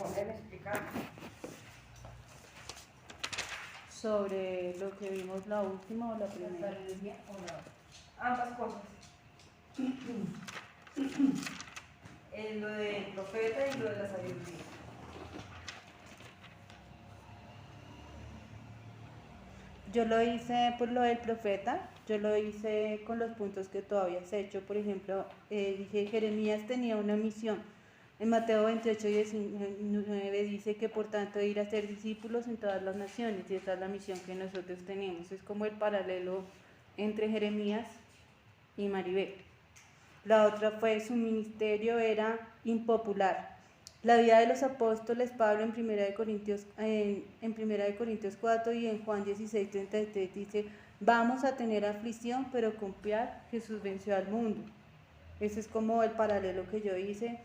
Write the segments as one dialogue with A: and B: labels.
A: poner, explicar.
B: Sobre lo que vimos la última o la primera.
A: ¿La sabiduría o la? Ambas cosas. Lo del profeta y lo de la sabiduría.
B: Yo lo hice por lo del profeta, yo lo hice con los puntos que tú habías hecho. Por ejemplo, dije, Jeremías tenía una misión. En Mateo 28:19 dice que por tanto ir a ser discípulos en todas las naciones, y esa es la misión que nosotros tenemos. Es como el paralelo entre Jeremías y Maribel. La otra fue su ministerio era impopular. La vida de los apóstoles, Pablo en 1 Corintios 4 y en Juan 16:33 dice, vamos a tener aflicción, pero confiar, Jesús venció al mundo. Ese es como el paralelo que yo hice.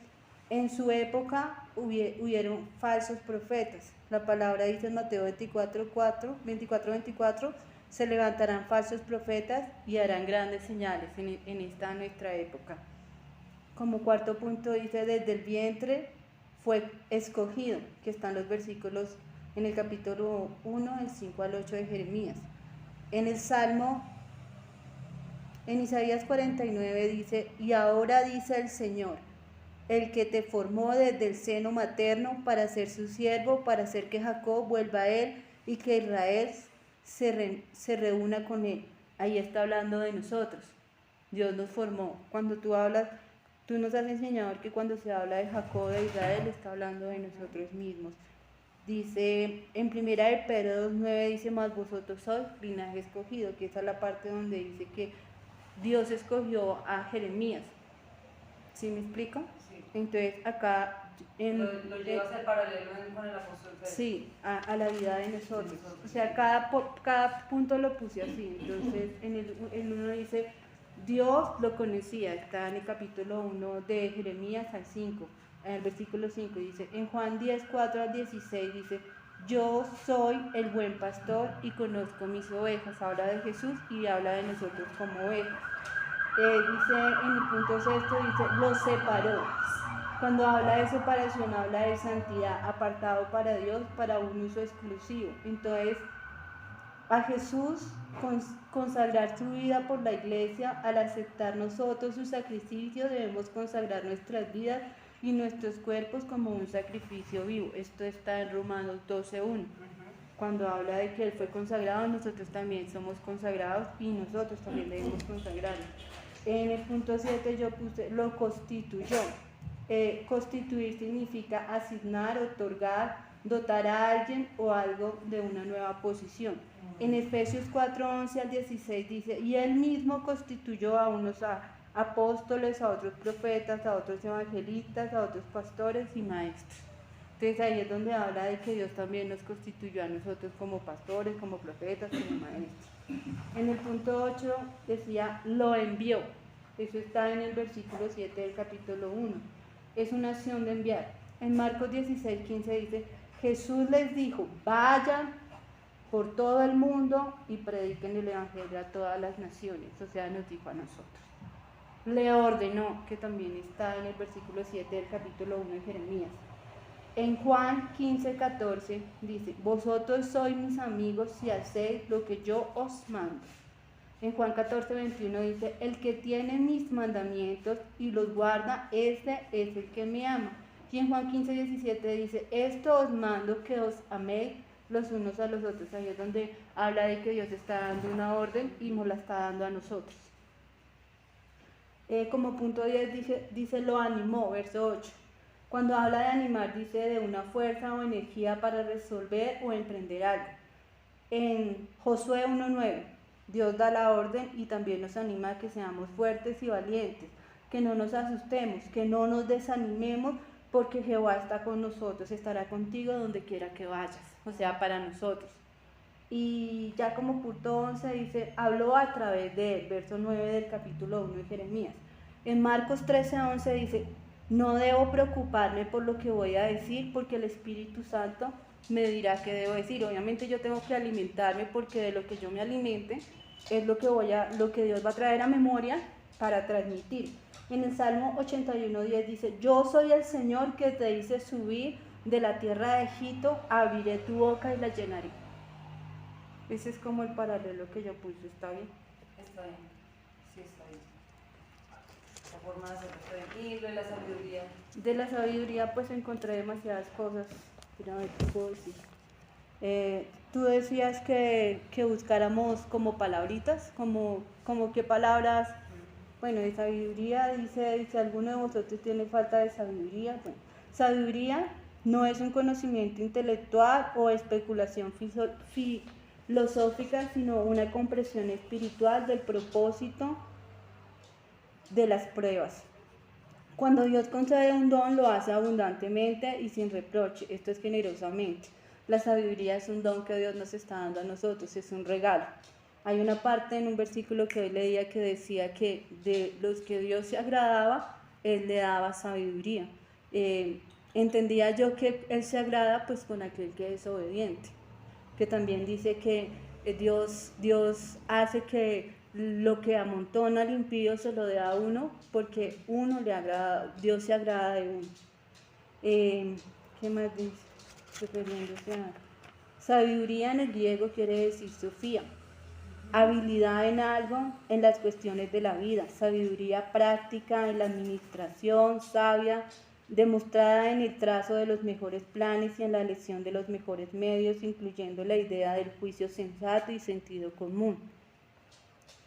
B: En su época hubieron falsos profetas. La palabra dice en Mateo 24:24, se levantarán falsos profetas y harán grandes señales en esta nuestra época. Como cuarto punto dice, desde el vientre fue escogido, que están los versículos en el capítulo 1, del 5 al 8 de Jeremías. En el Salmo, en Isaías 49 dice, y ahora dice el Señor, el que te formó desde el seno materno para ser su siervo, para hacer que Jacob vuelva a él y que Israel se reúna con él. Ahí está hablando de nosotros. Dios nos formó. Cuando tú hablas, tú nos has enseñado que cuando se habla de Jacob, de Israel, está hablando de nosotros mismos. Dice, en 1 Pedro 2:9 dice, más vosotros sois linaje escogido, que esa es la parte donde dice que Dios escogió a Jeremías. ¿Sí me explico?
A: Sí.
B: Entonces acá
A: Lo lleva a ser paralelo con el apóstol Pedro.
B: Sí, a la vida de nosotros. O sea, cada punto lo puse así. Entonces, en uno dice, Dios lo conocía, está en el capítulo 1 de Jeremías al 5, en el versículo 5 dice, en Juan 10:4-16 dice, yo soy el buen pastor y conozco mis ovejas. Habla de Jesús y habla de nosotros como ovejas. Dice en el punto sexto, dice, los separó. Cuando habla de separación, habla de santidad, apartado para Dios, para un uso exclusivo. Entonces, a Jesús consagrar su vida por la iglesia, al aceptar nosotros su sacrificio, debemos consagrar nuestras vidas y nuestros cuerpos como un sacrificio vivo. Esto está en Romanos 12:1. Cuando habla de que Él fue consagrado, nosotros también somos consagrados y nosotros también debemos consagrarnos. En el punto 7 yo puse, lo constituyó. Constituir significa asignar, otorgar, dotar a alguien o algo de una nueva posición. En Efesios 4:11-16 dice, y Él mismo constituyó a unos apóstoles, a otros profetas, a otros evangelistas, a otros pastores y maestros. Entonces ahí es donde habla de que Dios también nos constituyó a nosotros como pastores, como profetas, como maestros. En el punto 8 decía, lo envió. Eso está en el versículo 7 del capítulo 1. Es una acción de enviar. En Marcos 16:15 dice, Jesús les dijo, vayan por todo el mundo y prediquen el evangelio a todas las naciones. O sea, nos dijo a nosotros. Le ordenó, que también está en el versículo 7 del capítulo 1 de Jeremías. En Juan 15:14 dice, vosotros sois mis amigos si hacéis lo que yo os mando. En Juan 14:21 dice, el que tiene mis mandamientos y los guarda, ese es el que me ama. Y en Juan 15:17 dice, esto os mando que os améis los unos a los otros. Ahí es donde habla de que Dios está dando una orden y nos la está dando a nosotros. Como punto 10 dice, lo animó, verso 8. Cuando habla de animar, dice de una fuerza o energía para resolver o emprender algo. En Josué 1:9, Dios da la orden y también nos anima a que seamos fuertes y valientes, que no nos asustemos, que no nos desanimemos, porque Jehová está con nosotros, estará contigo donde quiera que vayas, o sea, para nosotros. Y ya como punto 11 dice, habló a través de él, verso 9 del capítulo 1 de Jeremías. En Marcos 13:11 dice, no debo preocuparme por lo que voy a decir, porque el Espíritu Santo me dirá qué debo decir. Obviamente yo tengo que alimentarme, porque de lo que yo me alimente es lo que Dios va a traer a memoria para transmitir. En el Salmo 81:10 dice, yo soy el Señor que te hice subir de la tierra de Egipto, abriré tu boca y la llenaré. Ese es como el paralelo que yo puse, ¿está bien?
A: Está bien, sí está bien. La forma de hacerlo está bien. Y lo de la sabiduría.
B: De la sabiduría pues encontré demasiadas cosas, pero a ver qué puedo decir. Tú decías que buscáramos como palabritas, como qué palabras, bueno, de sabiduría, dice alguno de vosotros tiene falta de sabiduría. Bueno, sabiduría no es un conocimiento intelectual o especulación filosófica, sino una comprensión espiritual del propósito de las pruebas. Cuando Dios concede un don, lo hace abundantemente y sin reproche, esto es generosamente. La sabiduría es un don que Dios nos está dando a nosotros, es un regalo. Hay una parte en un versículo que hoy leía que decía que de los que Dios se agradaba, Él le daba sabiduría. Entendía yo que Él se agrada pues con aquel que es obediente, que también dice que Dios hace que lo que amontona al impío se lo dé a uno porque uno le agrada, Dios se agrada de uno. ¿Qué más dice? Refiriéndose a sabiduría en el griego quiere decir sofía, habilidad en algo, en las cuestiones de la vida, sabiduría práctica en la administración, sabia, demostrada en el trazo de los mejores planes y en la elección de los mejores medios, incluyendo la idea del juicio sensato y sentido común.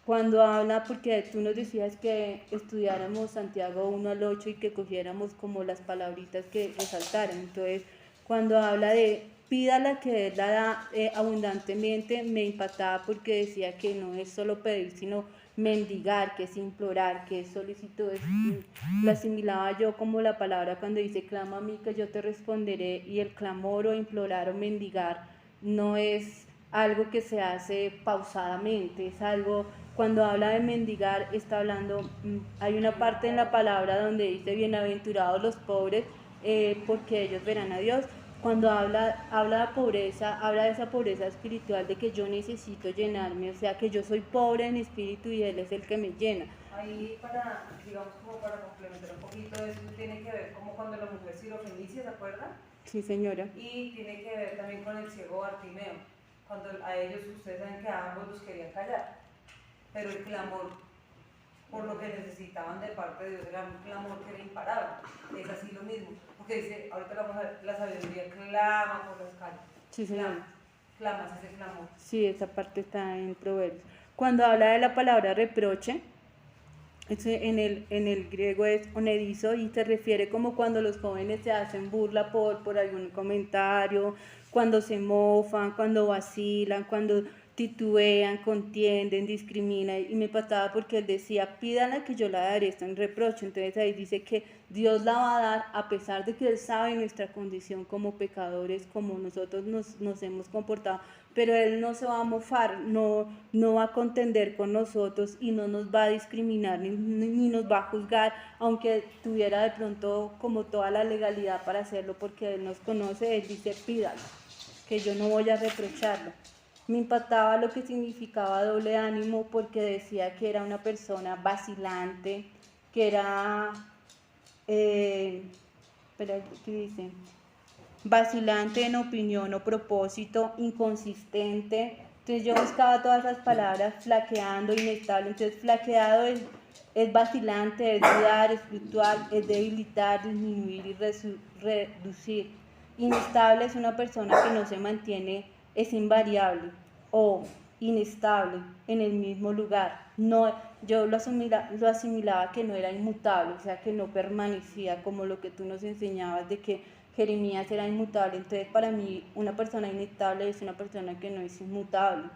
B: Cuando habla, porque tú nos decías que estudiáramos Santiago 1 al 8 y que cogiéramos como las palabritas que resaltaran, entonces cuando habla de pídala que Él la da abundantemente, me impactaba porque decía que no es solo pedir, sino mendigar, que es implorar, que es solicitud. Lo asimilaba yo como la palabra cuando dice clama a mí que yo te responderé, y el clamor o implorar o mendigar no es algo que se hace pausadamente, es algo, cuando habla de mendigar está hablando, hay una parte en la palabra donde dice bienaventurados los pobres porque ellos verán a Dios. Cuando habla de pobreza, habla de esa pobreza espiritual, de que yo necesito llenarme, o sea que yo soy pobre en espíritu y Él es el que me llena.
A: Ahí para, digamos, como para complementar un poquito, eso tiene que ver como cuando la mujer sirofenicia, ¿se acuerdan?
B: Sí, señora.
A: Y tiene que ver también con el ciego Bartimeo, cuando a ellos, ustedes saben que a ambos los querían callar, pero el clamor por lo que necesitaban de parte de Dios era un clamor que era imparable. Es así lo mismo, porque dice, ahorita vamos a ver, la sabiduría clama por las calles.
B: Sí, señora.
A: Clamas ese clamor.
B: Sí, esa parte está en Proverbios. Cuando habla de la palabra reproche, en el griego es onedizo y se refiere como cuando los jóvenes se hacen burla por algún comentario, cuando se mofan, cuando vacilan, cuando titubean, contienden, discriminan. Y me pasaba porque él decía, pídala que yo la daré, está en reproche. Entonces ahí dice que Dios la va a dar a pesar de que Él sabe nuestra condición como pecadores, como nosotros nos hemos comportado, pero Él no se va a mofar, no va a contender con nosotros y no nos va a discriminar ni nos va a juzgar, aunque tuviera de pronto como toda la legalidad para hacerlo, porque Él nos conoce. Él dice, pídalo, que yo no voy a reprocharlo. Me impactaba lo que significaba doble ánimo, porque decía que era una persona vacilante, que era, ¿qué dice? Vacilante en opinión o propósito, inconsistente. Entonces yo buscaba todas las palabras, flaqueando, inestable. Entonces flaqueado es vacilante, es dudar, es fluctuar, es debilitar, disminuir y reducir. Inestable es una persona que no se mantiene, es invariable o inestable en el mismo lugar. No, yo lo asimilaba que no era inmutable, o sea que no permanecía, como lo que tú nos enseñabas de que Jeremías era inmutable. Entonces para mí una persona inestable es una persona que no es inmutable.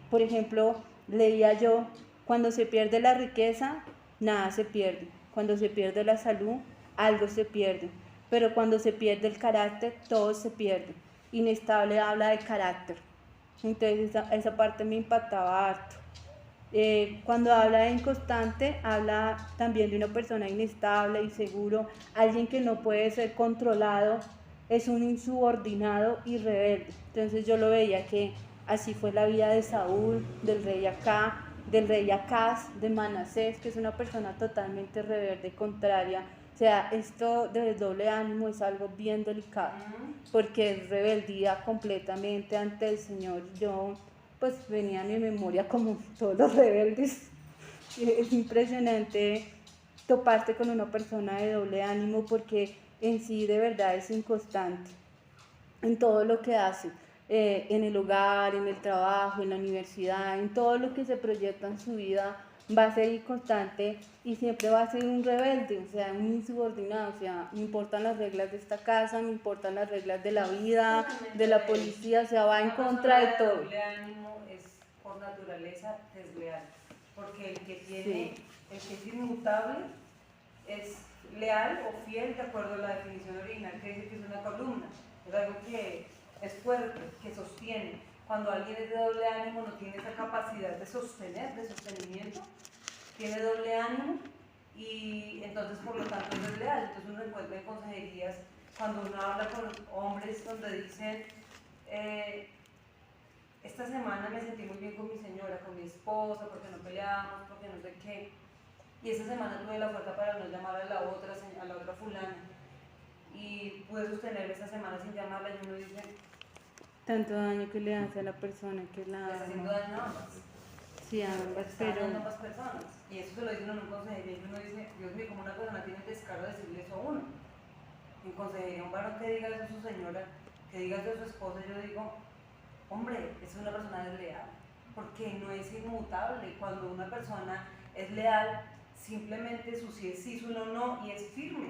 B: Por ejemplo, leía yo, cuando se pierde la riqueza, nada se pierde. Cuando se pierde la salud, algo se pierde. Pero cuando se pierde el carácter, todo se pierde. Inestable habla de carácter. Entonces esa parte me impactaba harto. Cuando habla de inconstante, habla también de una persona inestable, inseguro, alguien que no puede ser controlado, es un insubordinado y rebelde. Entonces yo lo veía que así fue la vida de Saúl, del rey Acá, del rey Acaz, de Manasés, que es una persona totalmente rebelde, contraria. O sea, esto del doble ánimo es algo bien delicado, porque es rebeldía completamente ante el Señor. Yo, pues, venía a mi memoria como todos los rebeldes. Es impresionante toparte con una persona de doble ánimo porque en sí de verdad es inconstante en todo lo que hace, en el hogar, en el trabajo, en la universidad, en todo lo que se proyecta en su vida, va a ser inconstante y siempre va a ser un rebelde, o sea, un insubordinado, o sea, me importan las reglas de esta casa, me importan las reglas de la vida, de la policía, o sea, va en contra de todo.
A: El doble ánimo es por naturaleza desleal, porque el que tiene,
B: Sí.
A: el que es inmutable es leal o fiel de acuerdo a la definición original que dice que es una columna, es algo que es fuerte, que sostiene. Cuando alguien es de doble ánimo no tiene esa capacidad de sostener, de sostenimiento, tiene doble ánimo y entonces por lo tanto es desleal. Entonces uno encuentra en consejerías cuando uno habla con hombres donde dicen esta semana me sentí muy bien con mi señora, con mi esposa, porque no peleábamos, porque no sé qué. Y esta semana tuve la fuerza para no llamar a la otra fulana. Y pude sostenerme esta semana sin llamarla y uno dice...
B: Tanto daño que le hace a la persona que la...
A: Le está haciendo daño a ambas.
B: Sí, a ambas,
A: pero... Está dañando a ambas personas. Y eso se lo dicen en un consejería y uno dice, Dios mío, ¿cómo una persona tiene el descaro de decirle eso a uno? En consejería, un varón que diga eso a su señora, que diga eso a su esposa, yo digo, hombre, es una persona desleal. Porque no es inmutable. Cuando una persona es leal, simplemente su sí es sí, su no no, y es firme,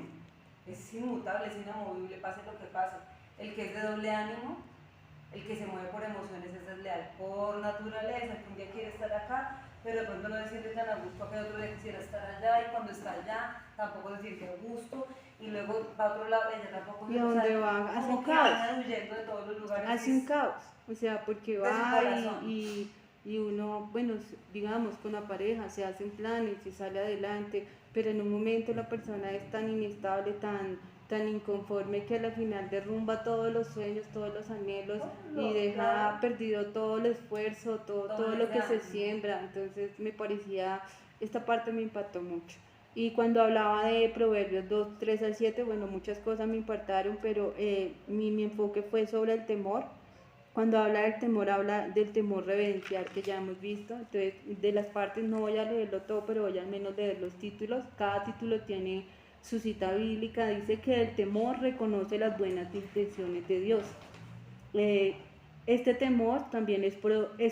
A: es inmutable, es inamovible, pase lo que pase. El que es de doble ánimo, el que se mueve por emociones es desleal por naturaleza, el que un día quiere estar acá, pero de pronto no se siente tan a gusto que otro día quisiera estar allá, y cuando está allá tampoco se siente a gusto, y luego va a otro lado, ella tampoco
B: ¿y a dónde va? Hace un caos.
A: Van huyendo de todos los lugares.
B: Hace un caos, o sea, porque va y uno, bueno, digamos, con la pareja se hacen planes, se sale adelante, pero en un momento la persona es tan inestable, tan inconforme que al final derrumba todos los sueños, todos los anhelos y deja perdido todo el esfuerzo, todo lo que se siembra. Entonces me parecía, esta parte me impactó mucho. Y cuando hablaba de Proverbios 2, 3 al 7, bueno, muchas cosas me impactaron, pero mi enfoque fue sobre el temor. Cuando habla del temor, habla del temor reverencial que ya hemos visto. Entonces, de las partes no voy a leerlo todo, pero voy al menos leer los títulos. Cada título tiene su cita bíblica. Dice que el temor reconoce las buenas intenciones de Dios. Este temor también es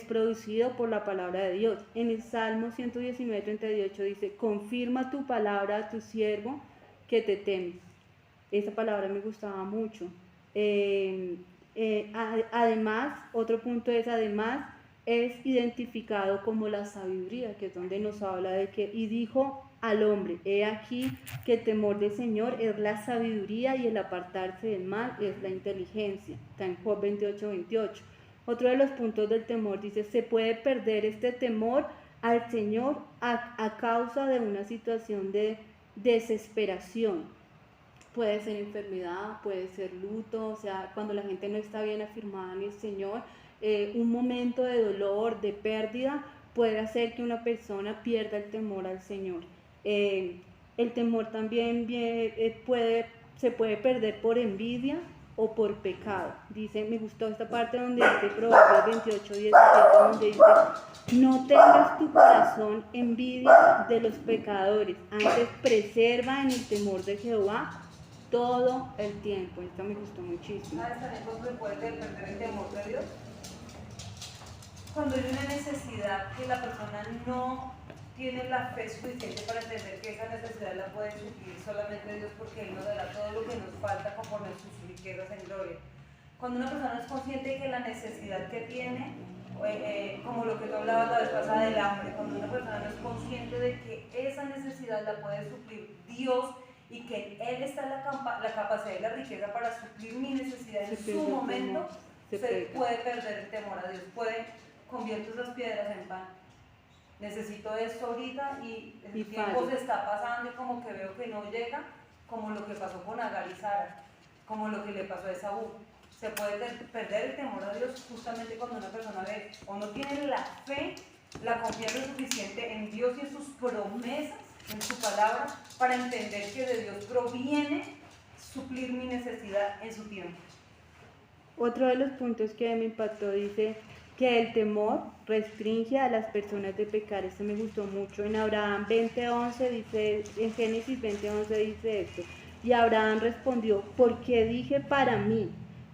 B: producido por la palabra de Dios. En el Salmo 119, 38 dice, confirma tu palabra a tu siervo que te teme. Esa palabra me gustaba mucho. Además, otro punto es, además, es identificado como la sabiduría, que es donde nos habla de que, y dijo al hombre, he aquí que el temor del Señor es la sabiduría y el apartarse del mal es la inteligencia. Está en Job 28, 28. Otro de los puntos del temor dice, se puede perder este temor al Señor a causa de una situación de desesperación. Puede ser enfermedad, puede ser luto, o sea, cuando la gente no está bien afirmada en el Señor, un momento de dolor, de pérdida, puede hacer que una persona pierda el temor al Señor. El temor también se puede perder por envidia o por pecado. Dice, me gustó esta parte donde dice Proverbios 28, 17, donde dice, no tengas tu corazón envidia de los pecadores, antes preserva en el temor de Jehová todo el tiempo. Esto me gustó muchísimo.
A: ¿Sabes también cómo se puede perder el temor de Dios? Cuando hay una necesidad que la persona no tiene la fe suficiente para entender que esa necesidad la puede suplir solamente Dios, porque Él nos dará todo lo que nos falta conforme a sus riquezas en gloria. Cuando una persona es consciente de que la necesidad que tiene, como lo que tú hablabas la vez pasada del hambre, cuando una persona no es consciente de que esa necesidad la puede suplir Dios y que Él está en la capacidad y la riqueza para suplir mi necesidad en su momento, se puede perder el temor a Dios, convierto esas piedras en pan. Necesito esto ahorita y el tiempo se está pasando y como que veo que no llega, como lo que pasó con Agar y Sara, como lo que le pasó a Esaú. Se puede perder el temor a Dios justamente cuando una persona ve o no tiene la fe la confianza es suficiente en Dios y en sus promesas, en su palabra, para entender que de Dios proviene suplir mi necesidad en su tiempo.
B: Otro de los puntos que me impactó dice que el temor restringe a las personas de pecar. Esto me gustó mucho. En Abraham 20:11 dice, en Génesis 20:11 dice esto. Y Abraham respondió, porque dije para mí,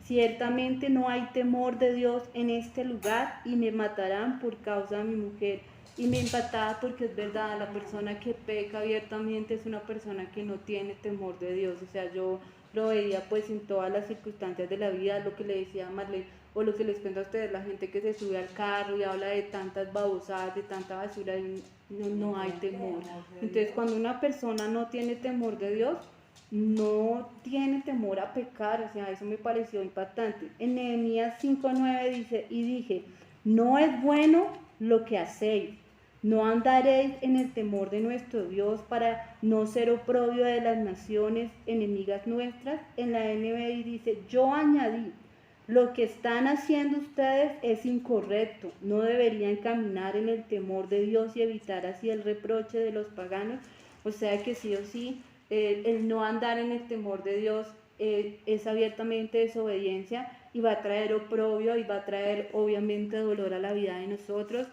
B: ciertamente no hay temor de Dios en este lugar y me matarán por causa de mi mujer. Y me impactaba porque es verdad, la persona que peca abiertamente es una persona que no tiene temor de Dios. O sea, yo lo veía pues en todas las circunstancias de la vida, lo que le decía a Marlene, o lo que les cuento a ustedes, la gente que se sube al carro y habla de tantas babosadas, de tanta basura, y no hay temor. Entonces, cuando una persona no tiene temor de Dios, no tiene temor a pecar, o sea, eso me pareció impactante. En Nehemías 5:9 dice, y dije, no es bueno lo que hacéis, no andaréis en el temor de nuestro Dios para no ser oprobio de las naciones enemigas nuestras. En la NBI dice, yo añadí, lo que están haciendo ustedes es incorrecto, no deberían caminar en el temor de Dios y evitar así el reproche de los paganos. O sea que sí o sí, el no andar en el temor de Dios es abiertamente desobediencia y va a traer oprobio y va a traer obviamente dolor a la vida de nosotros.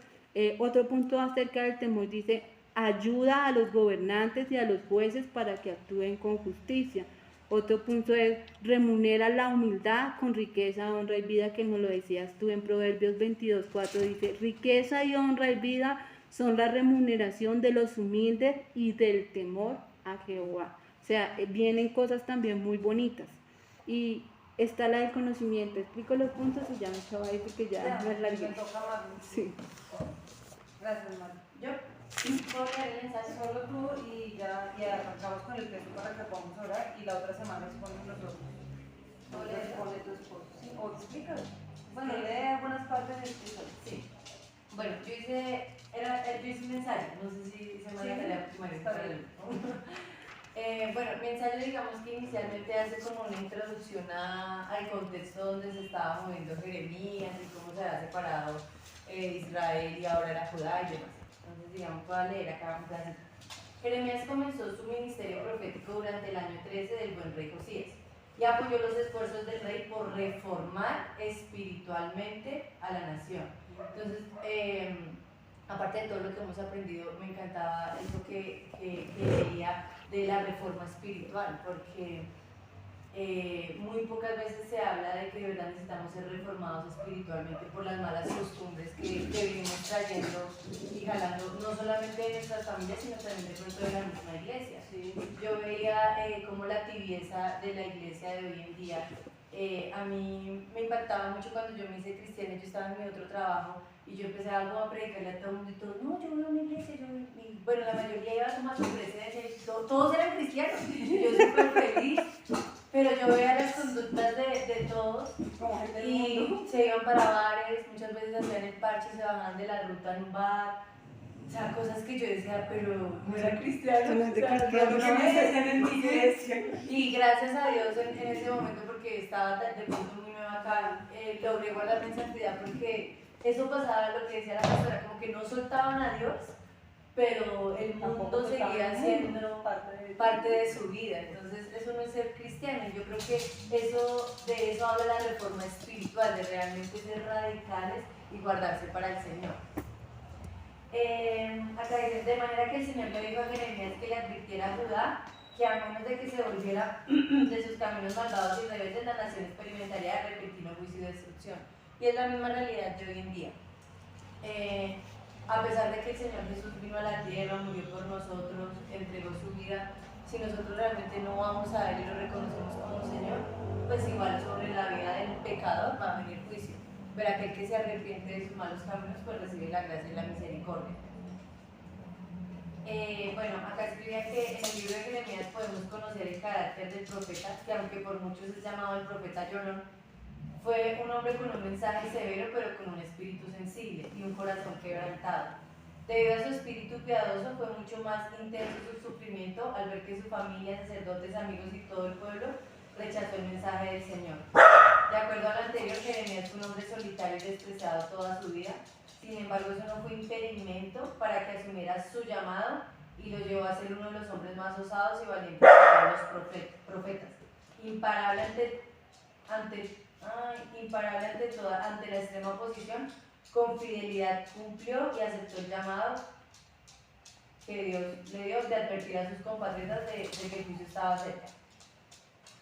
B: Otro punto acerca del temor dice, ayuda a los gobernantes y a los jueces para que actúen con justicia. Otro punto es, remunera la humildad con riqueza, honra y vida, que nos lo decías tú en Proverbios 22:4, dice, riqueza y honra y vida son la remuneración de los humildes y del temor a Jehová. O sea, vienen cosas también muy bonitas. Y está la del conocimiento. Explico los puntos y ya me acabo ahí porque ya no es largué. Sí.
A: Gracias, Mari. Yo puedo leer el mensaje solo tú y ya arrancamos con el texto para que podamos orar y la otra semana exponemos nosotros. O le expone tu esposo. Sí, o explícalo. Bueno, lee algunas partes y explícalo.
C: Sí. Bueno, yo hice un ensayo, no sé si se me da la primaria. Bueno, mi ensayo, digamos que inicialmente hace como una introducción al contexto donde se estaba moviendo Jeremías y cómo se había separado Israel y ahora era Judá y demás. Entonces, digamos, voy a leer acá un pedacito. Jeremías comenzó su ministerio profético durante el año 13 del buen rey Josías y apoyó los esfuerzos del rey por reformar espiritualmente a la nación. Entonces, aparte de todo lo que hemos aprendido, me encantaba eso que leía de la reforma espiritual, porque muy pocas veces se habla de que de verdad necesitamos ser reformados espiritualmente por las malas costumbres que venimos trayendo y jalando, no solamente de nuestras familias, sino también de pronto de la misma iglesia.
A: Sí.
C: Yo veía como la tibieza de la iglesia de hoy en día. A mí me impactaba mucho cuando yo me hice cristiana, yo estaba en mi otro trabajo y yo empecé algo a predicarle a todo el mundo y todo, no, yo voy a una iglesia, y bueno, la mayoría iba a tomar su iglesia y todos eran cristianos, yo súper feliz, pero yo veía las conductas de todos y se iban para bares, muchas veces hacían el parche, se bajaban de la ruta en un bar, o sea, cosas que yo decía, pero no era cristiano,
B: No es de
C: o sea,
B: cristiano,
C: no
A: ¿qué
C: me
A: me
C: decían en mi iglesia.
A: iglesia?
C: Y gracias a Dios en ese momento, porque estaba de pronto muy nueva acá, logré guardarme en santidad porque eso pasaba, lo que decía la pastora, como que no soltaban a Dios, pero el mundo seguía siendo parte de su vida. Entonces, eso no es ser cristiano. Y yo creo que de eso habla la reforma espiritual, de realmente ser radicales y guardarse para el Señor. Acá dice, de manera que el Señor le dijo a Jeremías que le advirtiera a Judá que a menos de que se volviera de sus caminos malvados y rebeldes, la nación experimentaría de repentino juicio y destrucción. Y es la misma realidad de hoy en día. A pesar de que el Señor Jesús vino a la tierra, murió por nosotros, entregó su vida, si nosotros realmente no vamos a Él y lo reconocemos como Señor, pues igual sobre la vida del pecador va a venir juicio. Pero aquel que se arrepiente de sus malos caminos, pues recibe la gracia y la misericordia. Bueno, acá escribía que en el libro de Jeremías podemos conocer el carácter del profeta, que aunque por muchos es llamado el profeta llorón, fue un hombre con un mensaje severo, pero con un espíritu sensible y un corazón quebrantado. Debido a su espíritu piadoso, fue mucho más intenso su sufrimiento al ver que su familia, sacerdotes, amigos y todo el pueblo rechazó el mensaje del Señor. De acuerdo a lo anterior, Jeremías fue un hombre solitario y despreciado toda su vida. Sin embargo, eso no fue impedimento para que asumiera su llamado y lo llevó a ser uno de los hombres más osados y valientes de todos los profetas. Imparable ante la extrema oposición, con fidelidad cumplió y aceptó el llamado que Dios le dio de advertir a sus compatriotas de que el juicio estaba cerca.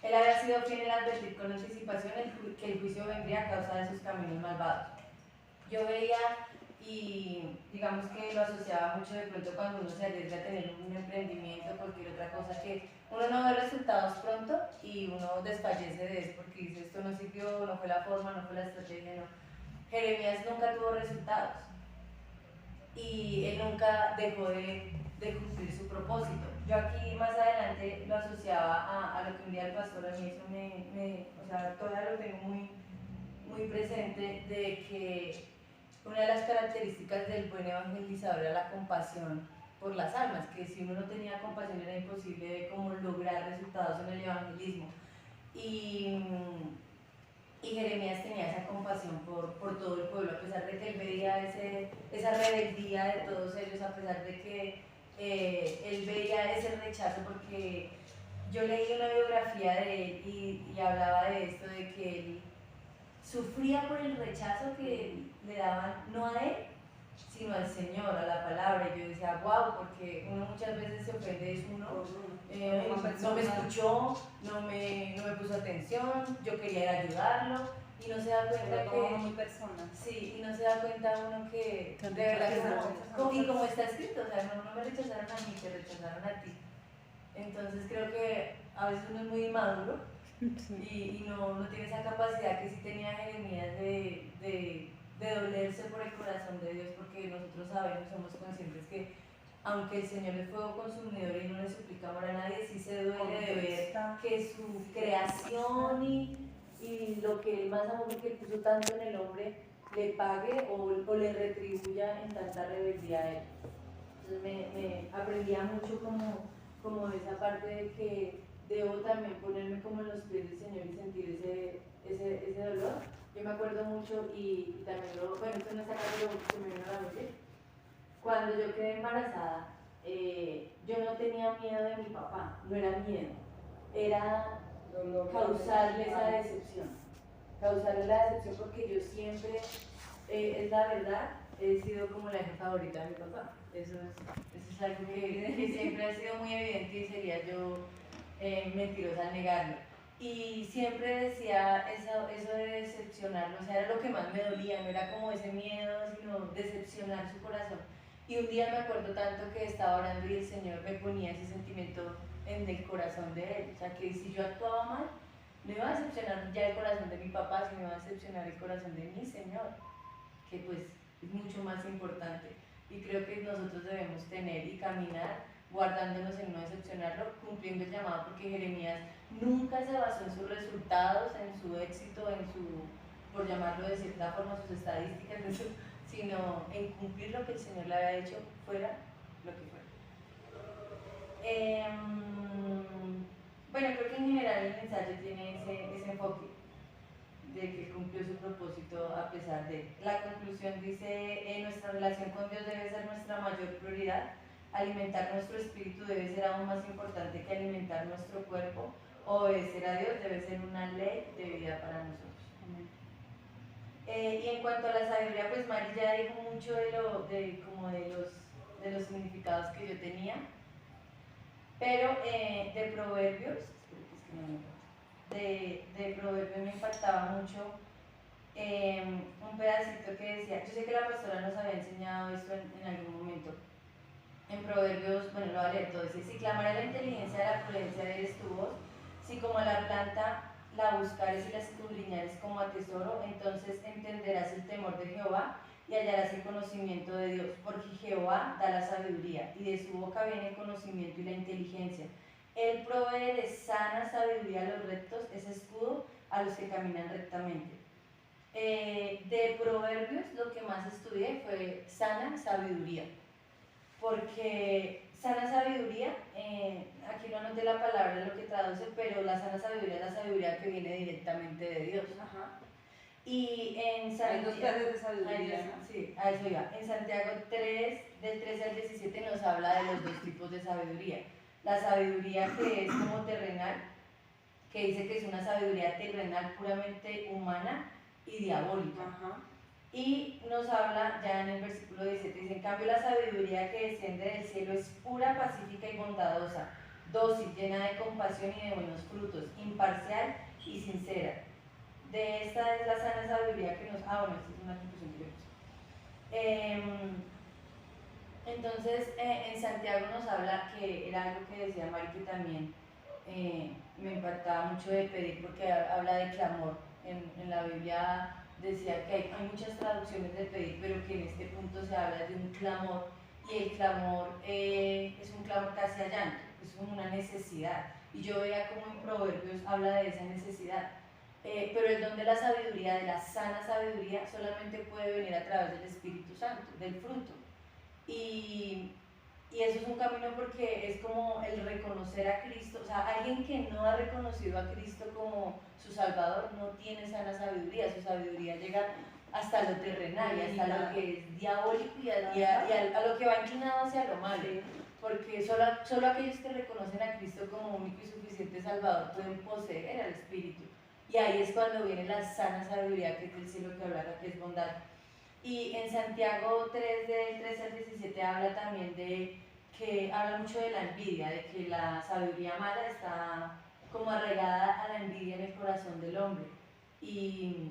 C: Él había sido fiel en advertir con anticipación que el juicio vendría a causa de sus caminos malvados. Yo veía y digamos que lo asociaba mucho de pronto cuando uno se arriesga a tener un emprendimiento o cualquier otra cosa, que uno no ve resultados pronto y uno desfallece de eso porque dice esto no sirvió, no fue la forma, no fue la estrategia, no. Jeremías nunca tuvo resultados y él nunca dejó de cumplir su propósito. Yo aquí más adelante lo asociaba a lo que un día el pastor, a mí eso o sea, todavía lo tengo muy presente, de que una de las características del buen evangelizador era la compasión por las almas, que si uno no tenía compasión era imposible como lograr resultados en el evangelismo. Y Jeremías tenía esa compasión por todo el pueblo, a pesar de que él veía esa rebeldía de todos ellos, a pesar de que él veía ese rechazo, porque yo leí una biografía de él y hablaba de esto, de que él sufría por el rechazo que le daban, no a él, sino al Señor, a la palabra. Y yo decía, wow, porque uno muchas veces se ofende, es uno, no me escuchó, no me puso atención, yo quería ir a ayudarlo, y no se da cuenta sí, y no se da cuenta uno que de verdad que y como está escrito, o sea, no me rechazaron a mí, te rechazaron a ti. Entonces creo que a veces uno es muy inmaduro y no tiene esa capacidad que sí tenía Jeremías de dolerse por el corazón de Dios, porque nosotros sabemos, somos conscientes que aunque el Señor es fuego consumidor y no le suplica amor a nadie, sí se duele de ver que su creación y lo que él más amó, porque él puso tanto en el hombre, le pague o le retribuya en tanta rebeldía a él. Entonces me aprendía mucho como de esa parte de que debo también ponerme como en los pies del Señor y sentir ese dolor. Yo me acuerdo mucho y también bueno, esto no está acá, pero se me vino a la mente. Cuando yo quedé embarazada, yo no tenía miedo de mi papá, no era miedo, era causarle esa decepción. Causarle la decepción porque yo siempre, es la verdad, he sido como la hija favorita de mi papá. Eso es algo que siempre ha sido muy evidente y sería yo mentirosa al negarlo. Y siempre decía eso de decepcionarlo, o sea, era lo que más me dolía, no era como ese miedo, sino decepcionar su corazón. Y un día me acuerdo tanto que estaba orando y el Señor me ponía ese sentimiento en el corazón de Él. O sea, que si yo actuaba mal, no iba a decepcionar ya el corazón de mi papá, sino iba a decepcionar el corazón de mi Señor, que pues es mucho más importante. Y creo que nosotros debemos tener y caminar guardándonos en no decepcionarlo, cumpliendo el llamado, porque Jeremías nunca se basó en sus resultados, en su éxito, por llamarlo de cierta forma, sus estadísticas, sino en cumplir lo que el Señor le había dicho, fuera lo que fuera. Bueno, creo que en general el mensaje tiene ese enfoque de que cumplió su propósito a pesar de. La conclusión dice, nuestra relación con Dios debe ser nuestra mayor prioridad. Alimentar nuestro espíritu debe ser aún más importante que alimentar nuestro cuerpo. Obedecer a Dios debe ser una ley de vida para nosotros. Y en cuanto a la sabiduría, pues Mari ya dijo mucho de los significados que yo tenía, pero de Proverbios, de Proverbios me impactaba mucho un pedacito que decía, yo sé que la pastora nos había enseñado esto en algún momento. En Proverbios, bueno, lo voy a leer todo, dice, si clamara la inteligencia de la prudencia eres tu voz, si como la planta la buscares y la escudriñares como a tesoro, entonces entenderás el temor de Jehová y hallarás el conocimiento de Dios, porque Jehová da la sabiduría y de su boca viene el conocimiento y la inteligencia. Él provee de sana sabiduría a los rectos, es escudo a los que caminan rectamente. De Proverbios lo que más estudié fue sana sabiduría, porque sana sabiduría, aquí no anoté la palabra lo que traduce, pero la sana sabiduría es la sabiduría que viene directamente de Dios. Y en
A: Hay dos
C: Santiago,
A: clases de sabiduría, ¿no?
C: sí, a eso iba. En Santiago 3, del 13 al 17 nos habla de los dos tipos de sabiduría. La sabiduría que es como terrenal, que dice que es una sabiduría terrenal puramente humana y diabólica.
A: Ajá.
C: Y nos habla ya en el versículo 17, dice, en cambio la sabiduría que desciende del cielo es pura, pacífica y bondadosa, dócil, llena de compasión y de buenos frutos, imparcial y sincera. De esta es la sana sabiduría que nos... Ah, bueno, esta es una conclusión que yo puse. Entonces, en Santiago nos habla que era algo que decía Mari que también me impactaba mucho de pedir, porque habla de clamor. En la Biblia decía que hay muchas traducciones de pedir, pero que en este punto se habla de un clamor, y el clamor es un clamor casi a llanto, es como una necesidad. Y yo veía como en Proverbios habla de esa necesidad. Pero el don de la sabiduría, de la sana sabiduría, solamente puede venir a través del Espíritu Santo, del fruto. Y eso es un camino porque es como el reconocer a Cristo, o sea, alguien que no ha reconocido a Cristo como su Salvador no tiene sana sabiduría, su sabiduría llega hasta lo terrenal y hasta lo que es diabólico y a lo que va inclinado hacia lo malo, porque solo aquellos que reconocen a Cristo como único y suficiente Salvador pueden poseer al Espíritu, y ahí es cuando viene la sana sabiduría, que es el cielo que habla, que es bondad. Y en Santiago 3, del 13 al 17 habla también de que habla mucho de la envidia, de que la sabiduría mala está como arraigada a la envidia en el corazón del hombre. Y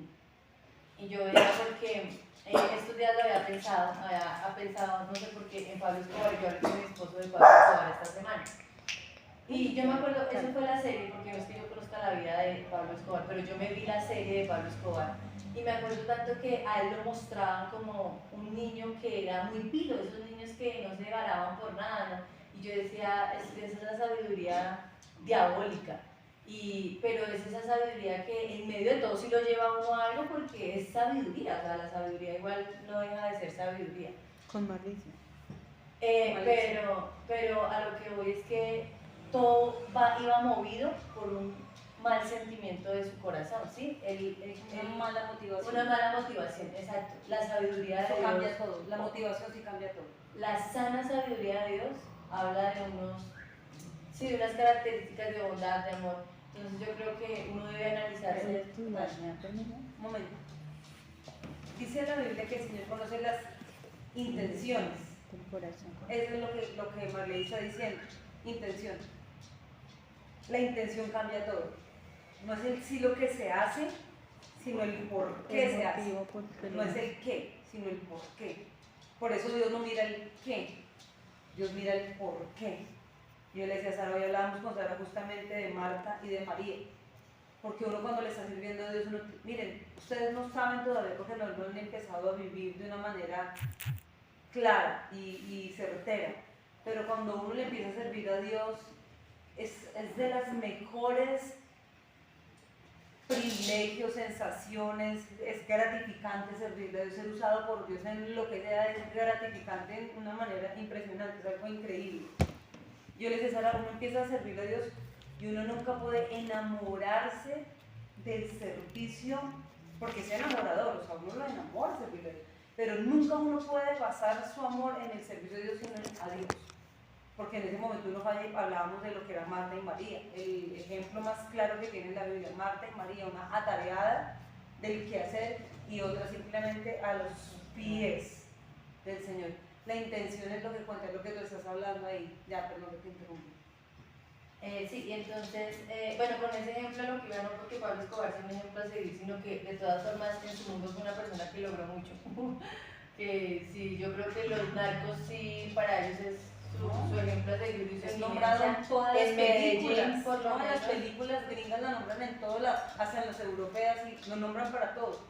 C: yo veía porque estos días lo había pensado, no sé por qué, en Pablo Escobar, yo hablé con mi esposo de Pablo Escobar esta semana. Y yo me acuerdo, eso fue la serie, porque no es que yo conozca la vida de Pablo Escobar, pero yo me vi la serie de Pablo Escobar. Y me acuerdo tanto que a él lo mostraban como un niño que era muy pilo, esos niños que no se ganaban por nada, ¿no? Y yo decía, esa es la sabiduría diabólica. Pero es esa sabiduría que en medio de todo sí lo lleva a uno a algo, porque es sabiduría, o sea, la sabiduría igual no deja de ser sabiduría.
B: Con malicia.
C: Pero a lo que voy es que todo iba movido por un mal sentimiento de su corazón, ¿sí?
A: Una mala motivación.
C: Una mala motivación, exacto. La sabiduría de
A: Eso
C: Dios
A: cambia todo, la motivación sí cambia todo.
C: La sana sabiduría de Dios habla de de unas características de bondad, de amor. Entonces yo creo que uno debe analizarse.
A: Un momento. Dice la Biblia que el Señor conoce las intenciones.
B: Del corazón.
A: Eso es lo que Marley está diciendo. Intención. La intención cambia todo. No es el sí lo que se hace, sino el por qué se hace. No es el qué, sino el por qué. Por eso Dios no mira el qué, Dios mira el por qué. Yo le decía a Sara, hoy hablábamos con Sara justamente de Marta y de María. Porque uno cuando le está sirviendo a Dios, miren, ustedes no saben todavía porque no lo han empezado a vivir de una manera clara y certera. Pero cuando uno le empieza a servir a Dios, es de las mejores privilegios, sensaciones, es gratificante servirle a Dios, ser usado por Dios en lo que sea, es gratificante de una manera impresionante, es algo increíble. Yo les decía, uno empieza a servirle a Dios y uno nunca puede enamorarse del servicio, porque es enamorador, o sea, uno lo enamora servirle a Dios, pero nunca uno puede basar su amor en el servicio de Dios, sino a Dios. Porque en ese momento hablábamos de lo que era Marta y María. El ejemplo más claro que tiene la Biblia, Marta y María, una atareada del quehacer y otra simplemente a los pies del Señor. La intención es lo que cuenta, es lo que tú estás hablando ahí. Ya, perdón que te interrumpí.
C: Sí, y entonces, bueno, con ese ejemplo lo que iba, no porque Pablo Escobar sea un ejemplo a seguir, sino que de todas formas en su mundo fue una persona que logró mucho. Que sí, yo creo que los narcos sí, para ellos es su ejemplo a seguir.
A: Es nombrado en todas las películas,
C: por lo menos.
A: Las películas gringas la nombran en todo lado, hasta en las europeas y lo nombran para todos.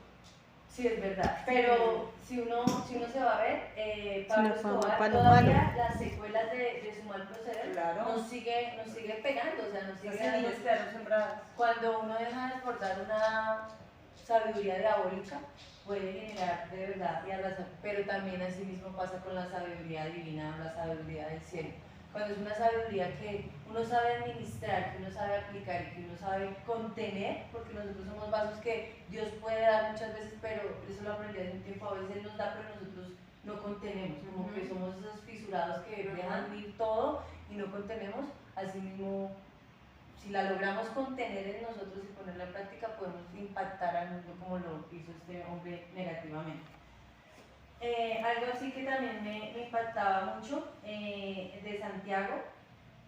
C: Sí, es verdad, pero si uno se va a ver, Pablo Escobar,
B: todavía
C: las secuelas de su mal proceder nos sigue pegando, o sea, nos sigue dando. Cuando uno deja de exportar una sabiduría diabólica, puede generar de verdad y a razón, pero también así mismo pasa con la sabiduría divina, la sabiduría del cielo. cuando es una sabiduría que uno sabe administrar, que uno sabe aplicar y que uno sabe contener, porque nosotros somos vasos que Dios puede dar muchas veces, pero eso lo aprendí hace un tiempo, a veces Él nos da, pero nosotros no contenemos, como que somos esos fisurados que dejan ir todo y no contenemos. Así mismo, si la logramos contener en nosotros y ponerla en práctica, podemos impactar al mundo como lo hizo este hombre negativamente. Algo así que también me impactaba mucho de Santiago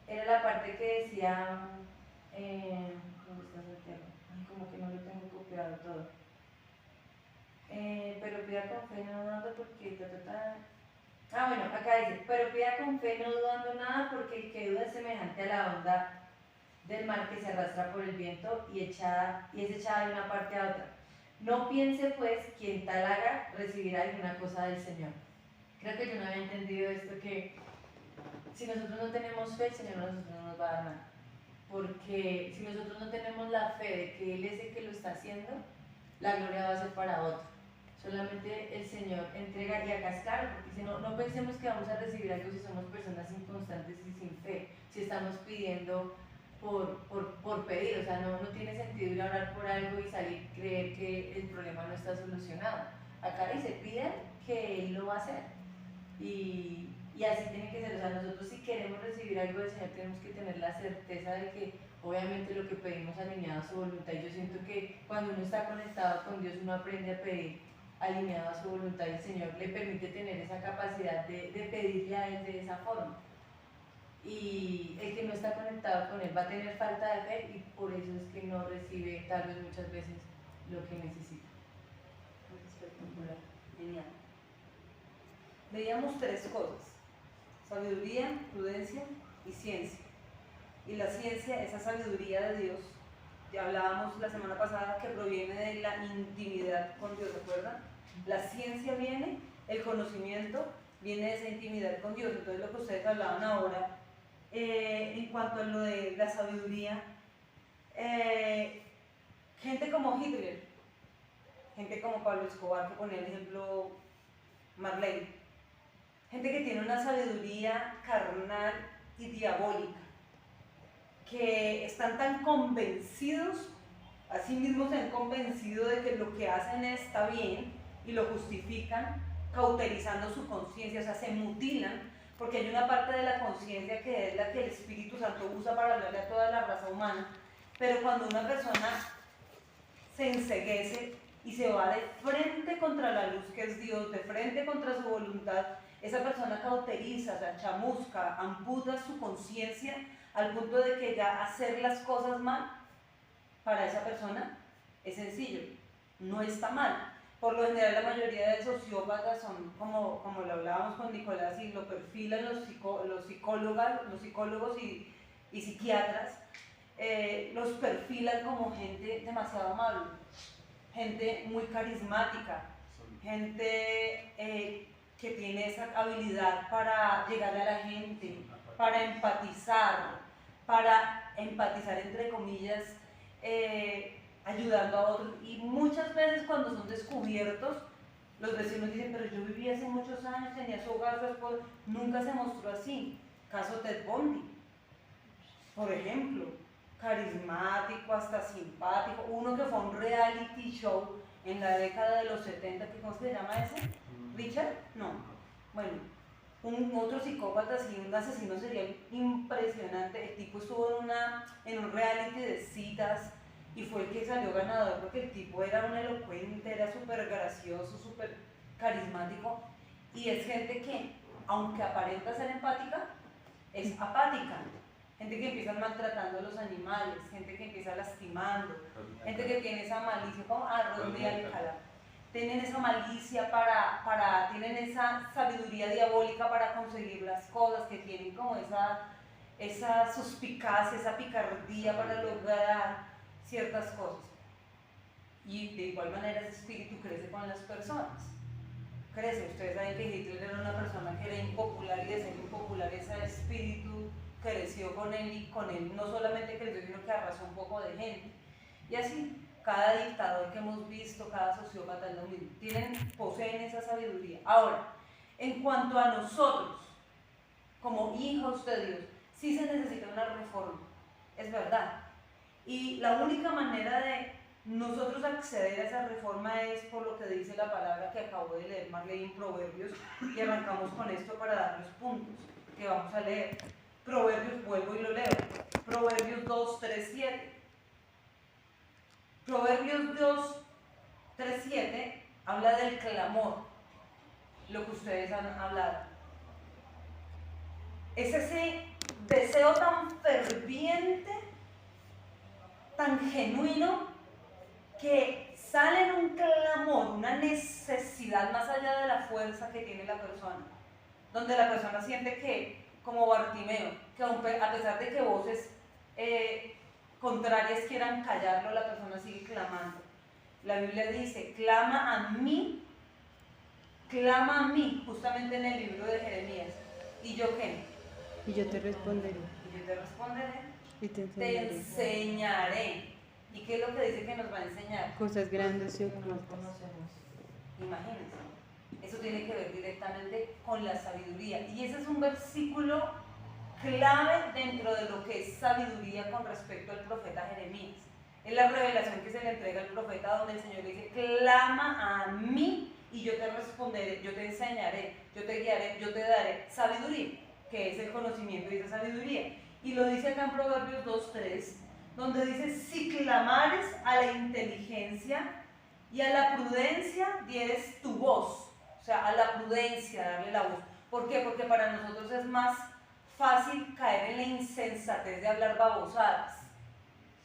C: era la parte que decía, ¿dónde está Santiago? Ay, como que no lo tengo copiado todo. Pero pida con fe no dudando porque bueno, acá dice, pero pida con fe no dudando nada porque el que duda es semejante a la onda del mar que se arrastra por el viento y es echada de una parte a otra. No piense pues quien tal haga recibirá alguna cosa del Señor. Creo que yo no había entendido esto, que si nosotros no tenemos fe, el Señor a nosotros no nos va a dar nada. Porque si nosotros no tenemos la fe de que Él es el que lo está haciendo, la gloria va a ser para otro. Solamente el Señor entrega, y acá es claro, porque si no pensemos que vamos a recibir algo si somos personas inconstantes y sin fe, si estamos pidiendo por pedir, o sea, no tiene sentido ir a orar por algo y salir creer que el problema no está solucionado. Acá dice, pidan que Él lo va a hacer, y así tiene que ser. O sea, nosotros si queremos recibir algo del Señor tenemos que tener la certeza de que obviamente lo que pedimos alineado a su voluntad, y yo siento que cuando uno está conectado con Dios uno aprende a pedir alineado a su voluntad, y el Señor le permite tener esa capacidad de pedirle a Él de esa forma. Y el que no está conectado con Él va a tener falta de fe, y por eso es que no recibe tal vez muchas veces lo que necesita.
A: Espectacular, genial. Veíamos tres cosas: sabiduría, prudencia y ciencia. Y la ciencia, esa sabiduría de Dios, ya hablábamos la semana pasada, que proviene de la intimidad con Dios, ¿se acuerdan? La ciencia viene, el conocimiento viene de esa intimidad con Dios. Entonces lo que ustedes hablaban ahora, en cuanto a lo de la sabiduría, gente como Hitler, gente como Pablo Escobar, que ponía el ejemplo Marlene, gente que tiene una sabiduría carnal y diabólica, que están tan convencidos, a sí mismos se han convencido de que lo que hacen está bien y lo justifican, cauterizando su conciencia, o sea, se mutilan, porque hay una parte de la conciencia que es la que el Espíritu Santo usa para hablarle a toda la raza humana, pero cuando una persona se enceguece y se va de frente contra la luz que es Dios, de frente contra su voluntad, esa persona cauteriza, o sea, chamusca, amputa su conciencia al punto de que ya hacer las cosas mal para esa persona es sencillo, no está mal. Por lo general la mayoría de sociópatas son, como lo hablábamos con Nicolás, y lo perfilan los psicólogos y psiquiatras, los perfilan como gente demasiado amable, gente muy carismática, gente que tiene esa habilidad para llegar a la gente, para empatizar entre comillas, ayudando a otros. Y muchas veces cuando son descubiertos, los vecinos dicen, pero yo viví hace muchos años, tenía su hogar, su esposa, nunca se mostró así. Caso Ted Bundy, por ejemplo, carismático, hasta simpático, uno que fue a un reality show en la década de los 70, ¿cómo se llama ese? ¿Richard? No. Bueno, otro psicópata, así, un asesino serial impresionante. El tipo estuvo en un reality de citas y fue el que salió ganador, porque el tipo era un elocuente, era súper gracioso, súper carismático, y es gente que, aunque aparenta ser empática, es apática. Gente que empieza maltratando a los animales, gente que empieza lastimando, gente que tiene esa malicia, como tienen esa malicia tienen esa sabiduría diabólica para conseguir las cosas, que tienen como esa suspicacia, esa picardía para lograr ciertas cosas. Y de igual manera ese espíritu crece con las personas. Crece. Ustedes saben que Hitler era una persona que era impopular, y de ser impopular ese espíritu creció con él, y con él no solamente creció, sino que arrasó un poco de gente. Y así, cada dictador que hemos visto, cada sociópata es lo mismo, poseen esa sabiduría. Ahora, en cuanto a nosotros, como hijos de Dios, sí se necesita una reforma, es verdad. Y la única manera de nosotros acceder a esa reforma es por lo que dice la palabra que acabo de leer Marley en Proverbios, y arrancamos con esto para dar los puntos que vamos a leer. Proverbios, vuelvo y lo leo, Proverbios 2, 3, 7. Proverbios 2, 3, 7 habla del clamor, lo que ustedes han hablado. Es ese deseo tan ferviente, tan genuino, que sale en un clamor, una necesidad más allá de la fuerza que tiene la persona, donde la persona siente que, como Bartimeo, que a pesar de que voces contrarias quieran callarlo, la persona sigue clamando. La Biblia dice, clama a mí, justamente en el libro de Jeremías. ¿Y yo qué?
B: Y yo te responderé.
A: Y yo te responderé.
B: Y te
A: Te enseñaré. ¿Y qué es lo que dice que nos va a enseñar?
B: Cosas grandes y
C: No
B: ocultas.
C: conocemos.
A: Imagínense. Eso tiene que ver directamente con la sabiduría. Y ese es un versículo clave dentro de lo que es sabiduría con respecto al profeta Jeremías. Es la revelación que se le entrega al profeta, donde el Señor le dice, clama a mí y yo te responderé, yo te enseñaré, yo te guiaré, yo te daré sabiduría, que es el conocimiento de esa sabiduría. Y lo dice acá en Proverbios 2:3, donde dice, si clamares a la inteligencia y a la prudencia dieres tu voz. O sea, a la prudencia darle la voz. ¿Por qué? Porque para nosotros es más fácil caer en la insensatez de hablar babosadas.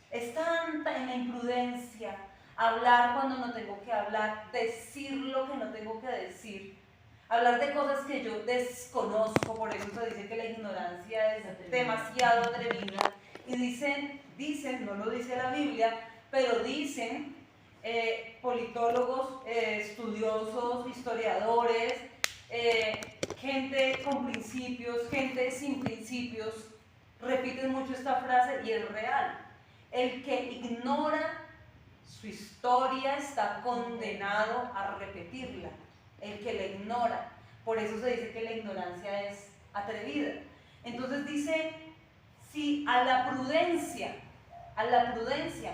A: Es tanta en la imprudencia, hablar cuando no tengo que hablar, decir lo que no tengo que decir, hablar de cosas que yo desconozco. Por eso se dice que la ignorancia es demasiado atrevida. Y dicen, no lo dice la Biblia, pero dicen politólogos, estudiosos, historiadores, gente con principios, gente sin principios, repiten mucho esta frase y es real. El que ignora su historia está condenado a repetirla. El que la ignora. Por eso se dice que la ignorancia es atrevida. Entonces dice, si a la prudencia,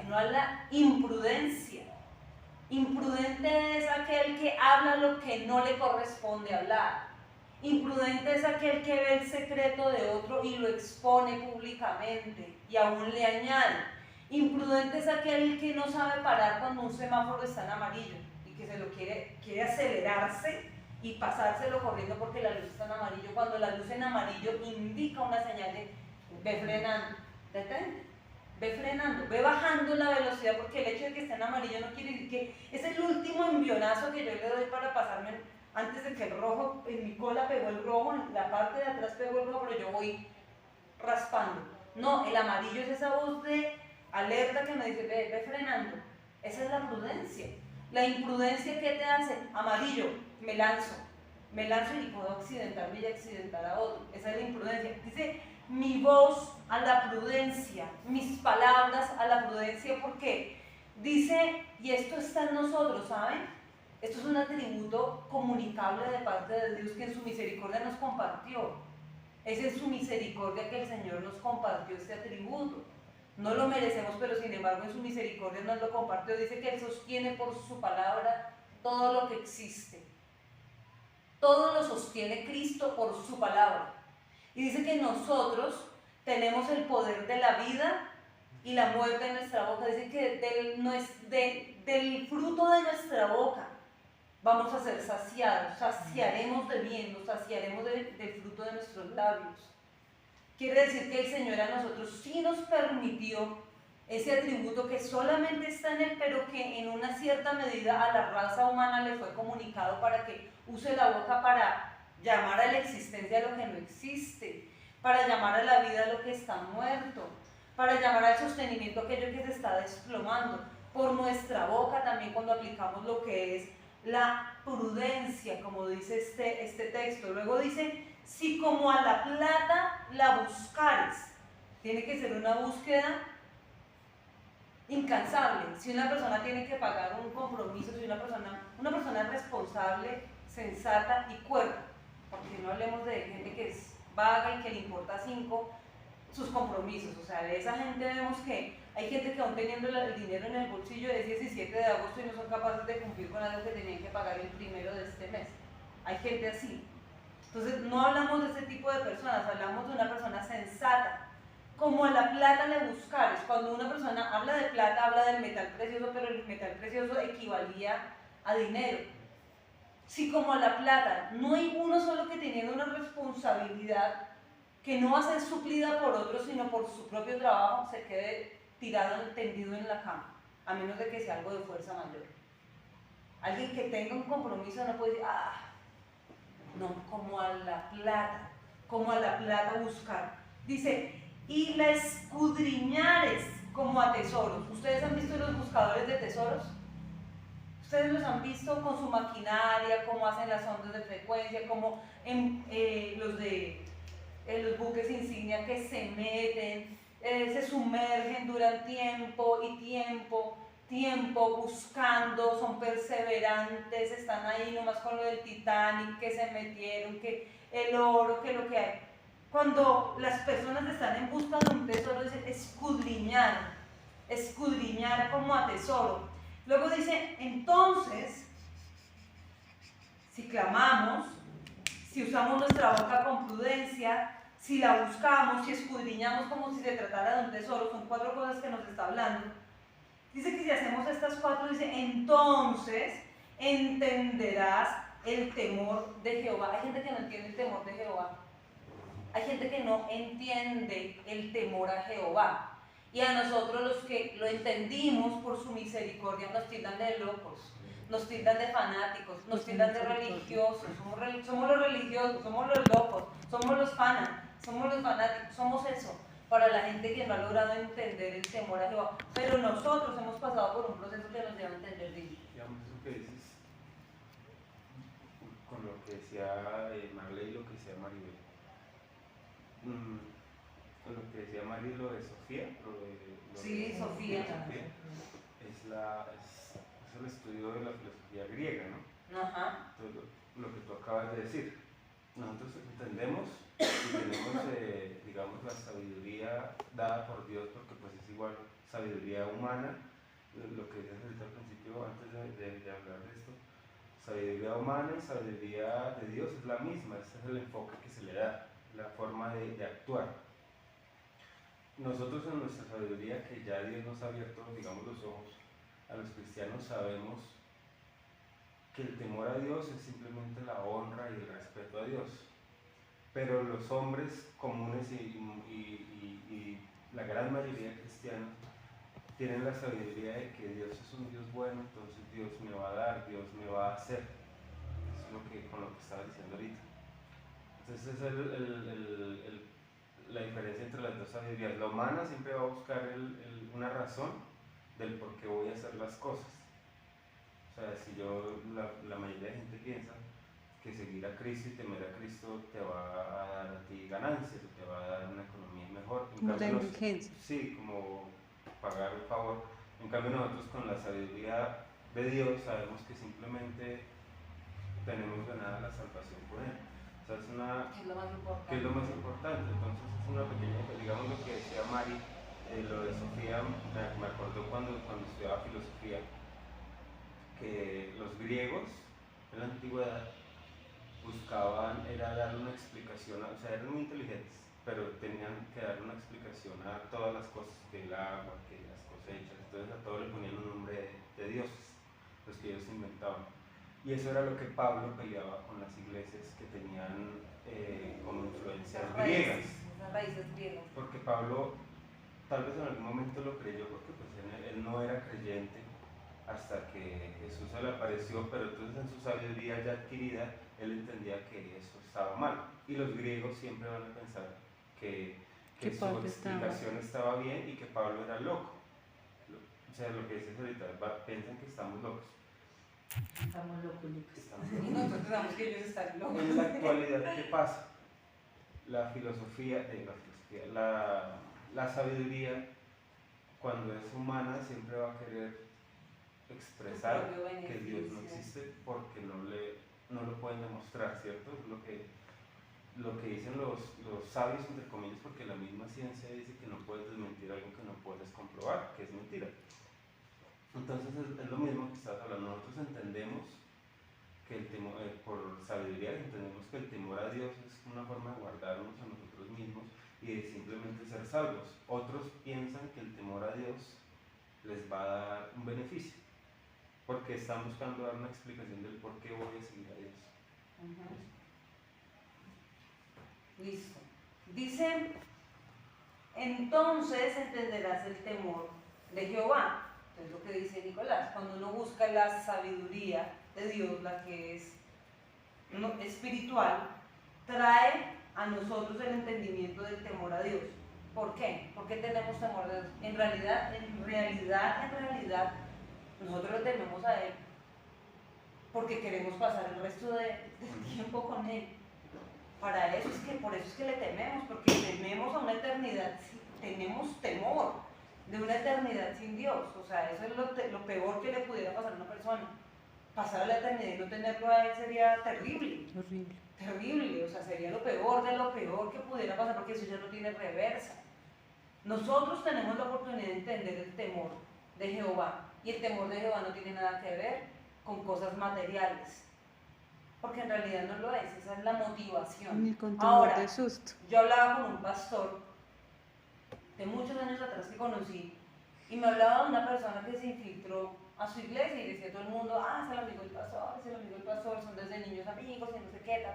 A: no a la imprudencia. Imprudente es aquel que habla lo que no le corresponde hablar. Imprudente es aquel que ve el secreto de otro y lo expone públicamente y aún le añade. Imprudente es aquel que no sabe parar cuando un semáforo está en amarillo y que se lo quiere acelerarse y pasárselo corriendo porque la luz está en amarillo, cuando la luz en amarillo indica una señal de ve frenando, detente, ve frenando, ve bajando la velocidad, porque el hecho de que esté en amarillo no quiere decir que es el último envionazo que yo le doy para pasarme antes de que el rojo, en mi cola pegó el rojo, en la parte de atrás pegó el rojo, pero yo voy raspando. No, el amarillo es esa voz de alerta que me dice ve frenando. Esa es la prudencia. La imprudencia, ¿qué te hace? Amarillo, me lanzo y puedo accidentarme y accidentar a otro. Esa es la imprudencia. Dice, mi voz a la prudencia, mis palabras a la prudencia, porque dice, y esto está en nosotros, ¿saben? Esto es un atributo comunicable de parte de Dios que en su misericordia nos compartió. Es en su misericordia que el Señor nos compartió este atributo. No lo merecemos, pero sin embargo en su misericordia nos lo compartió. Dice que Él sostiene por su palabra todo lo que existe. Todo lo sostiene Cristo por su palabra. Y dice que nosotros tenemos el poder de la vida y la muerte en nuestra boca. Dice que del fruto de nuestra boca vamos a ser saciados, saciaremos de bien, nos saciaremos del fruto de nuestros labios. Quiere decir que el Señor a nosotros sí nos permitió ese atributo que solamente está en Él, pero que en una cierta medida a la raza humana le fue comunicado para que use la boca para llamar a la existencia lo que no existe, para llamar a la vida lo que está muerto, para llamar al sostenimiento aquello que se está desplomando. Por nuestra boca también, cuando aplicamos lo que es la prudencia, como dice este texto. Luego dice, si como a la plata la buscares, tiene que ser una búsqueda incansable. Si una persona tiene que pagar un compromiso, si una persona responsable, sensata y cuerda, porque no hablemos de gente que es vaga y que le importa 5 sus compromisos. O sea, de esa gente vemos que hay gente que aún teniendo el dinero en el bolsillo es 17 de agosto y no son capaces de cumplir con algo que tenían que pagar el 1 de este mes. Hay gente así. Entonces no hablamos de ese tipo de personas, hablamos de una persona sensata. Como a la plata le buscares. Cuando una persona habla de plata, habla del metal precioso, pero el metal precioso equivalía a dinero. Si como a la plata no hay uno solo que teniendo una responsabilidad que no va a ser suplida por otro, sino por su propio trabajo, se quede tirado, tendido en la cama, a menos de que sea algo de fuerza mayor. Alguien que tenga un compromiso no puede decir, no, como a la plata buscar. Dice, y la escudriñares como a tesoros. ¿Ustedes han visto los buscadores de tesoros? Ustedes los han visto con su maquinaria, cómo hacen las ondas de frecuencia, como en los buques insignia que se meten, se sumergen, duran tiempo y tiempo buscando, son perseverantes, están ahí nomás con lo del Titanic, que se metieron, que el oro, que lo que hay. Cuando las personas están en busca de un tesoro, dicen escudriñar como a tesoro. Luego dice, entonces, si clamamos, si usamos nuestra boca con prudencia, si la buscamos, si escudriñamos como si se tratara de un tesoro, son 4 cosas que nos está hablando. Dice que si hacemos estas 4, dice, entonces entenderás el temor de Jehová. Hay gente que no entiende el temor de Jehová. Hay gente que no entiende el temor a Jehová. Y a nosotros los que lo entendimos por su misericordia nos tildan de locos, nos tildan de fanáticos, nos tildan de religiosos. Somos los religiosos, somos los locos, somos los fanáticos, somos eso. Para la gente que no ha logrado entender el temor a Jehová. Pero nosotros hemos pasado por un proceso que nos lleva a entender bien.
D: Digamos, eso que dices, con lo que decía Marley y lo que decía Maribel. Con lo que decía Marley, lo de Sofía.
A: Sí, Sofía.
D: Es el estudio de la filosofía griega, ¿no?
A: Ajá.
D: Entonces, lo que tú acabas de decir. Nosotros entendemos y tenemos, digamos, la sabiduría dada por Dios, porque pues es igual sabiduría humana, lo que decías ahorita al principio, antes de hablar de esto, sabiduría humana y sabiduría de Dios es la misma, ese es el enfoque que se le da, la forma de actuar. Nosotros en nuestra sabiduría, que ya Dios nos ha abierto, digamos, los ojos, a los cristianos sabemos que el temor a Dios es simplemente la honra y el respeto a Dios. Pero los hombres comunes y la gran mayoría de cristianos tienen la sabiduría de que Dios es un Dios bueno, entonces Dios me va a dar, Dios me va a hacer. Eso es con lo que estaba diciendo ahorita. Entonces es la diferencia entre las dos sabidurías. La humana siempre va a buscar una razón del por qué voy a hacer las cosas. O sea, si la mayoría de gente piensa que seguir a Cristo y temer a Cristo te va a dar a ti ganancias, o te va a dar una economía mejor.
B: Como la indulgencia.
D: Sí, como pagar un favor. En cambio nosotros con la sabiduría de Dios sabemos que simplemente tenemos ganada la salvación por Él. O sea,
A: ¿Qué es lo más importante?
D: ¿Qué es lo más importante? Entonces es una pequeña, digamos lo que decía Mari, lo de Sofía, me acordó cuando estudiaba filosofía, que los griegos en la antigüedad buscaban, era dar una explicación, o sea, eran muy inteligentes, pero tenían que dar una explicación a todas las cosas, que el agua, que las cosechas, entonces a todo le ponían un nombre de dioses, los que ellos inventaban. Y eso era lo que Pablo peleaba con las iglesias que tenían como influencias griegas.
A: Las raíces griegas.
D: Porque Pablo tal vez en algún momento lo creyó, porque pues él no era creyente hasta que Jesús se le apareció, pero entonces en su sabiduría ya adquirida, él entendía que eso estaba mal. Y los griegos siempre van a pensar que su explicación estaba bien y que Pablo era loco. O sea, lo que dices ahorita, piensan que estamos locos.
C: Estamos locos, Lucas.
A: Y nosotros pensamos que ellos están locos.
D: En la actualidad, ¿qué pasa? La sabiduría, cuando es humana, siempre va a querer expresar que Dios no existe porque no lo pueden demostrar, ¿cierto? Es lo que dicen los sabios, entre comillas, porque la misma ciencia dice que no puedes desmentir algo que no puedes comprobar, que es mentira. Entonces es lo mismo que estás hablando. Nosotros entendemos que el temor, por sabiduría, entendemos que el temor a Dios es una forma de guardarnos a nosotros mismos y de simplemente ser salvos. Otros piensan que el temor a Dios les va a dar un beneficio, porque están buscando dar una explicación del por qué voy a seguir a Dios.
A: Listo. Dice, entonces entenderás el temor de Jehová. Es lo que dice Nicolás. Cuando uno busca la sabiduría de Dios, la que es espiritual, trae a nosotros el entendimiento del temor a Dios. ¿Por qué? ¿Por qué tenemos temor a Dios? En realidad, nosotros le tememos a Él porque queremos pasar el resto del tiempo con Él. Para eso por eso es que le tememos, porque tememos a una eternidad, tenemos temor de una eternidad sin Dios. O sea, eso es lo peor que le pudiera pasar a una persona. Pasar a la eternidad y no tenerlo a Él sería terrible.
B: Horrible.
A: Terrible, o sea, sería lo peor de lo peor que pudiera pasar, porque eso ya no tiene reversa. Nosotros tenemos la oportunidad de entender el temor de Jehová, y el temor de Jehová no tiene nada que ver con cosas materiales, porque en realidad no lo es, esa es la motivación.
B: Ni con temor
A: Ahora,
B: de susto.
A: yo hablaba con un pastor de muchos años atrás que conocí, y me hablaba de una persona que se infiltró a su iglesia y decía a todo el mundo, es el amigo del pastor, son desde niños amigos y no sé qué,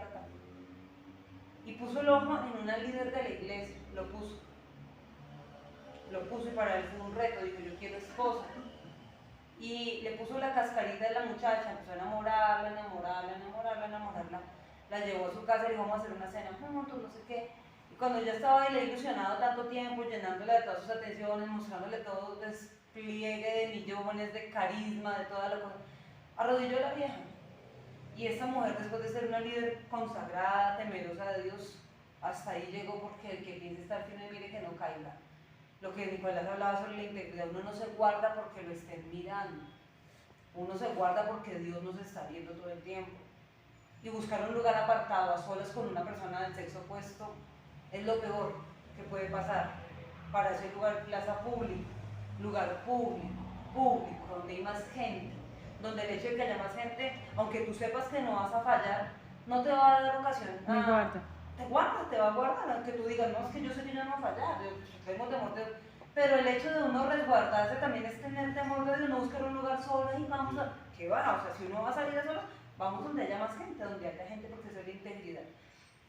A: Y puso el ojo en una líder de la iglesia, lo puso y para él fue un reto, dijo, yo quiero esposa. Y le puso la cascarita de la muchacha, empezó a enamorarla, la llevó a su casa y le dijo, vamos a hacer una cena juntos, no sé qué. Y cuando ya estaba ahí ilusionado tanto tiempo, llenándola de todas sus atenciones, mostrándole todo despliegue de millones, de carisma, de toda la cosa, arrodilló a la vieja. Y esa mujer, después de ser una líder consagrada, temerosa de Dios, hasta ahí llegó, porque el que piense estar firme, mire que no caiga. Lo que Nicolás hablaba sobre la integridad, uno no se guarda porque lo estén mirando, uno se guarda porque Dios nos está viendo todo el tiempo. Y buscar un lugar apartado, a solas con una persona del sexo opuesto, es lo peor que puede pasar. Para ese lugar público, donde hay más gente, donde el hecho de que haya más gente, aunque tú sepas que no vas a fallar, no te va a dar ocasión. Te va a guardar, aunque tú digas, no, es que yo sé que yo no voy a fallar, yo tengo temor de Dios. Pero el hecho de uno resguardarse también es tener temor de Dios, no buscar un lugar solo y vamos a... ¿Qué va? O sea, si uno va a salir a solo, vamos donde haya más gente, donde haya gente, porque eso es la integridad.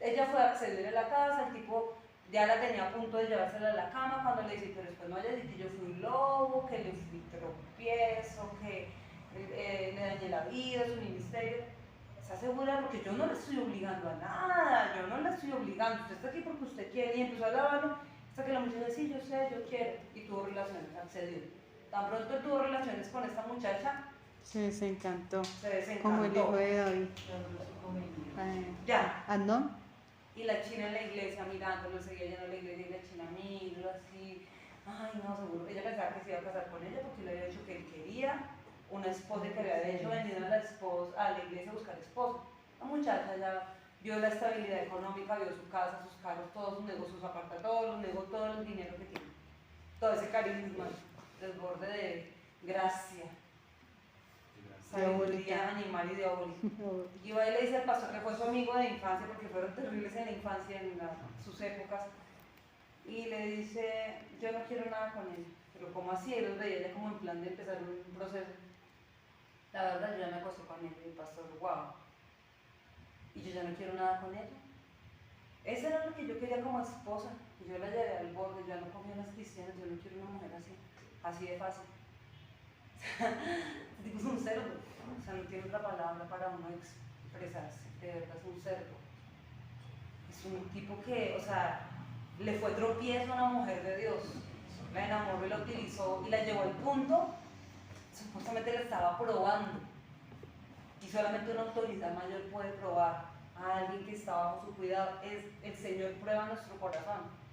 A: Ella fue a acceder a la casa, el tipo ya la tenía a punto de llevársela a la cama, cuando le dice, pero después no vaya a decir que yo fui un lobo, que le fui tropiezo, que le dañé la vida, su ministerio. ¿Está segura? Porque yo no le estoy obligando a nada, yo no le estoy obligando, usted está aquí porque usted quiere, y empezó a alabarlo, hasta que la muchacha decía, sí, yo sé, yo quiero, y tuvo relaciones, accedió. Tan pronto tuvo relaciones con esta muchacha,
B: Se desencantó.
A: se
B: Como el hijo de David.
A: Ya.
B: ¿No?
A: Y la china en la iglesia mirándolo, seguía yendo a la iglesia y la china mirándolo así, ay no, seguro, ella pensaba que se iba a casar con ella porque le había dicho que él quería una esposa, que había de hecho venido a la iglesia a buscar esposo. La muchacha ya vio la estabilidad económica, vio su casa, sus carros, todos sus negocios, sus apartamentos, todos los negocios, todo el dinero que tiene, todo ese carisma, desborde de gracia, sabiduría animal y diabólica. Y va y le dice al pastor que fue su amigo de infancia, porque fueron terribles en la infancia, sus épocas, y le dice, yo no quiero nada con él. Pero como así, él los veía ya como en plan de empezar un proceso. La verdad, yo ya me acosté con él, y el pastor, wow. Y yo ya no quiero nada con ella. Eso era lo que yo quería como esposa, y yo la llevé al borde, yo no confío en las cristianas, yo no quiero una mujer así de fácil. Este tipo es un cerdo, o sea, no tiene otra palabra para uno expresarse, de verdad es un cerdo. Es un tipo que, o sea, le fue tropiezo a una mujer de Dios, la enamoró y la utilizó y la llevó al punto, supuestamente la estaba probando, y solamente una autoridad mayor puede probar a alguien que está bajo su cuidado. El Señor prueba nuestro corazón.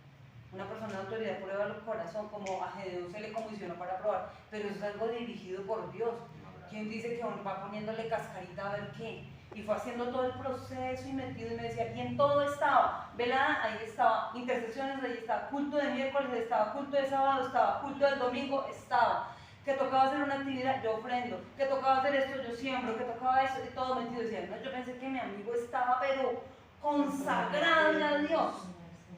A: Una persona de autoridad prueba el corazón, como a Gedeón se le comisionó para probar, pero eso es algo dirigido por Dios. ¿Quién dice que uno va poniéndole cascarita a ver qué? Y fue haciendo todo el proceso y metido y me decía, bien, todo estaba, velada, ahí estaba, intercesiones, ahí estaba, culto de miércoles, estaba, culto de sábado, estaba, culto del domingo, estaba, que tocaba hacer una actividad, yo ofrendo, que tocaba hacer esto, yo siembro, que tocaba eso, y todo metido. Decía, no, yo pensé que mi amigo estaba, pero consagrado a Dios.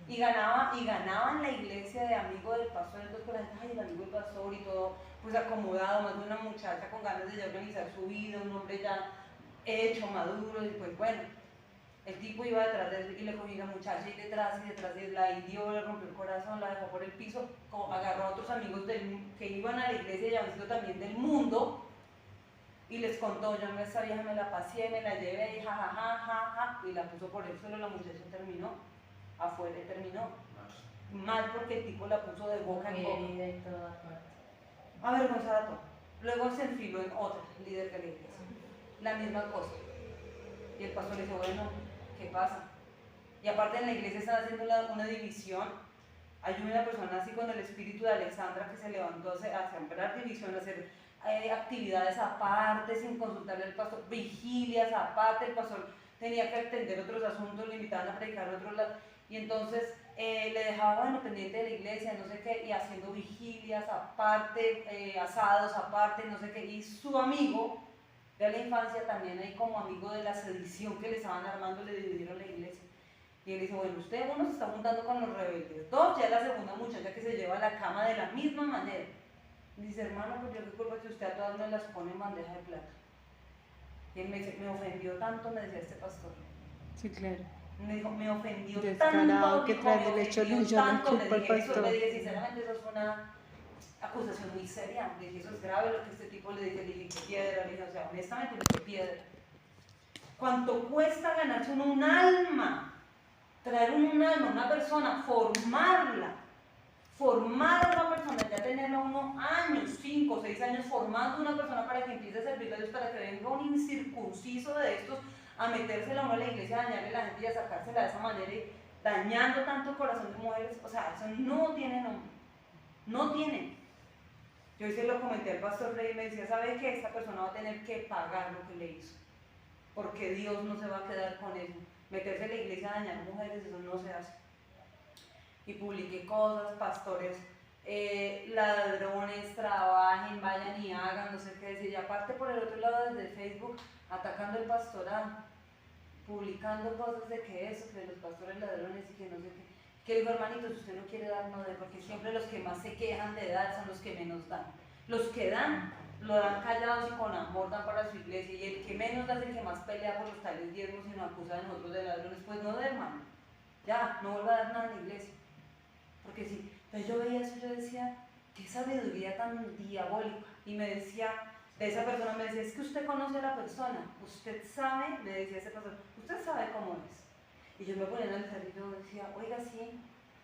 A: Y ganaba en la iglesia de amigo del pastor, entonces con la gente, ay, el amigo del pastor y todo, pues acomodado, más de una muchacha con ganas de ya organizar su vida, un hombre ya hecho, maduro, y pues bueno, el tipo iba detrás de él y le cogió la muchacha y detrás, la hirió, le rompió el corazón, la dejó por el piso, agarró a otros amigos que iban a la iglesia y habían sido también del mundo, y les contó, yo a esa vieja me la pasé, me la llevé, y ja, y la puso por el suelo, la muchacha terminó afuera y terminó mal porque el tipo la puso de boca en boca. Avergonzada todo. Luego se enfiló en otra líder de la iglesia. La misma cosa. Y el pastor le dice, bueno, ¿qué pasa? Y aparte en la iglesia están haciendo una división. Hay una persona así con el espíritu de Alexandra que se levantó a sembrar división, a hacer actividades aparte, sin consultarle al pastor, vigilias aparte, el pastor tenía que atender otros asuntos, le invitaban a predicar a otros lados. Y entonces le dejaba, bueno, pendiente de la iglesia, no sé qué, y haciendo vigilias aparte, asados aparte, no sé qué, y su amigo de la infancia también ahí como amigo de la sedición que le estaban armando, le dividieron la iglesia. Y él dice, bueno, usted uno se está juntando con los rebeldes, dos, ya es la segunda muchacha que se lleva a la cama de la misma manera. Y dice, hermano, pues yo qué culpa que usted a todas me las pone en bandeja de plata. Y él me dice, me ofendió tanto, me decía este pastor.
B: Sí, claro.
A: Me dijo, me ofendió
B: Descarado,
A: tanto,
B: que tras del hecho le echó la culpa al pastor.
A: Le dije, sinceramente, eso es una acusación muy seria. Le dije, eso es grave lo que este tipo le dije. Le dije, qué piedra. Le dije, o sea, honestamente, qué piedra. ¿Cuánto cuesta ganarse uno un alma? Traer un alma, una persona, formarla. Formar a una persona, ya tenerla unos años, 5 o 6 años formando a una persona para que empiece a servir a Dios, para que venga un incircunciso de estos a metérsela a uno a la iglesia, a dañarle a la gente y a sacársela de esa manera y dañando tanto el corazón de mujeres. O sea, eso no tiene nombre. No tiene. Yo se lo comenté al pastor Rey y me decía, ¿sabe qué? Esta persona va a tener que pagar lo que le hizo. Porque Dios no se va a quedar con eso. Meterse a la iglesia a dañar mujeres, eso no se hace. Y publiqué cosas, pastores, ladrones, trabajen, vayan y hagan, no sé qué decir. Y aparte por el otro lado desde Facebook, atacando el pastoral, publicando cosas de que eso, que los pastores ladrones y que no sé qué. Que digo, hermanito, si usted no quiere dar, no dé, porque siempre los que más se quejan de dar son los que menos dan. Los que dan, lo dan callados y con amor dan para su iglesia, y el que menos da es el que más pelea por los tales diezmos y nos acusa de nosotros de ladrones. Pues no dé, hermano, ya, no vuelva a dar nada en la iglesia. Porque sí, entonces yo veía eso y yo decía, qué sabiduría tan diabólica. Y me decía, de esa persona me decía, es que usted conoce a la persona, usted sabe, me decía esa persona, usted sabe cómo es. Y yo me ponía a analizar y yo decía, oiga, sí,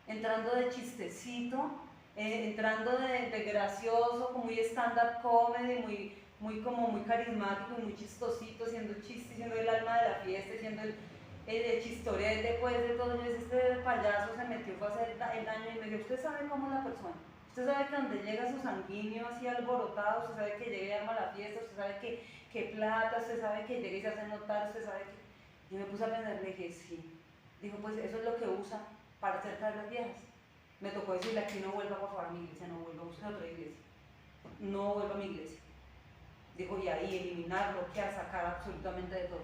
A: entrando de chistecito, entrando de gracioso, muy stand-up comedy, muy carismático y muy chistosito, siendo chiste, siendo el alma de la fiesta, siendo el chistorete, después de todo. Yo decía, este payaso se metió para hacer el daño, y me dijo, usted sabe cómo es la persona. Usted sabe que donde llega su sanguíneo así alborotado, usted sabe que llega y arma la fiesta, usted sabe que plata, usted sabe que llega y se hace notar, usted sabe que... Y me puse a pensar, le dije, sí. Dijo, pues eso es lo que usa para acercar las viejas. Me tocó decirle, aquí no vuelva por favor a mi iglesia, no vuelva a buscar otra iglesia. No vuelva a mi iglesia. Dijo, y ahí eliminar, bloquear, sacar absolutamente de todo.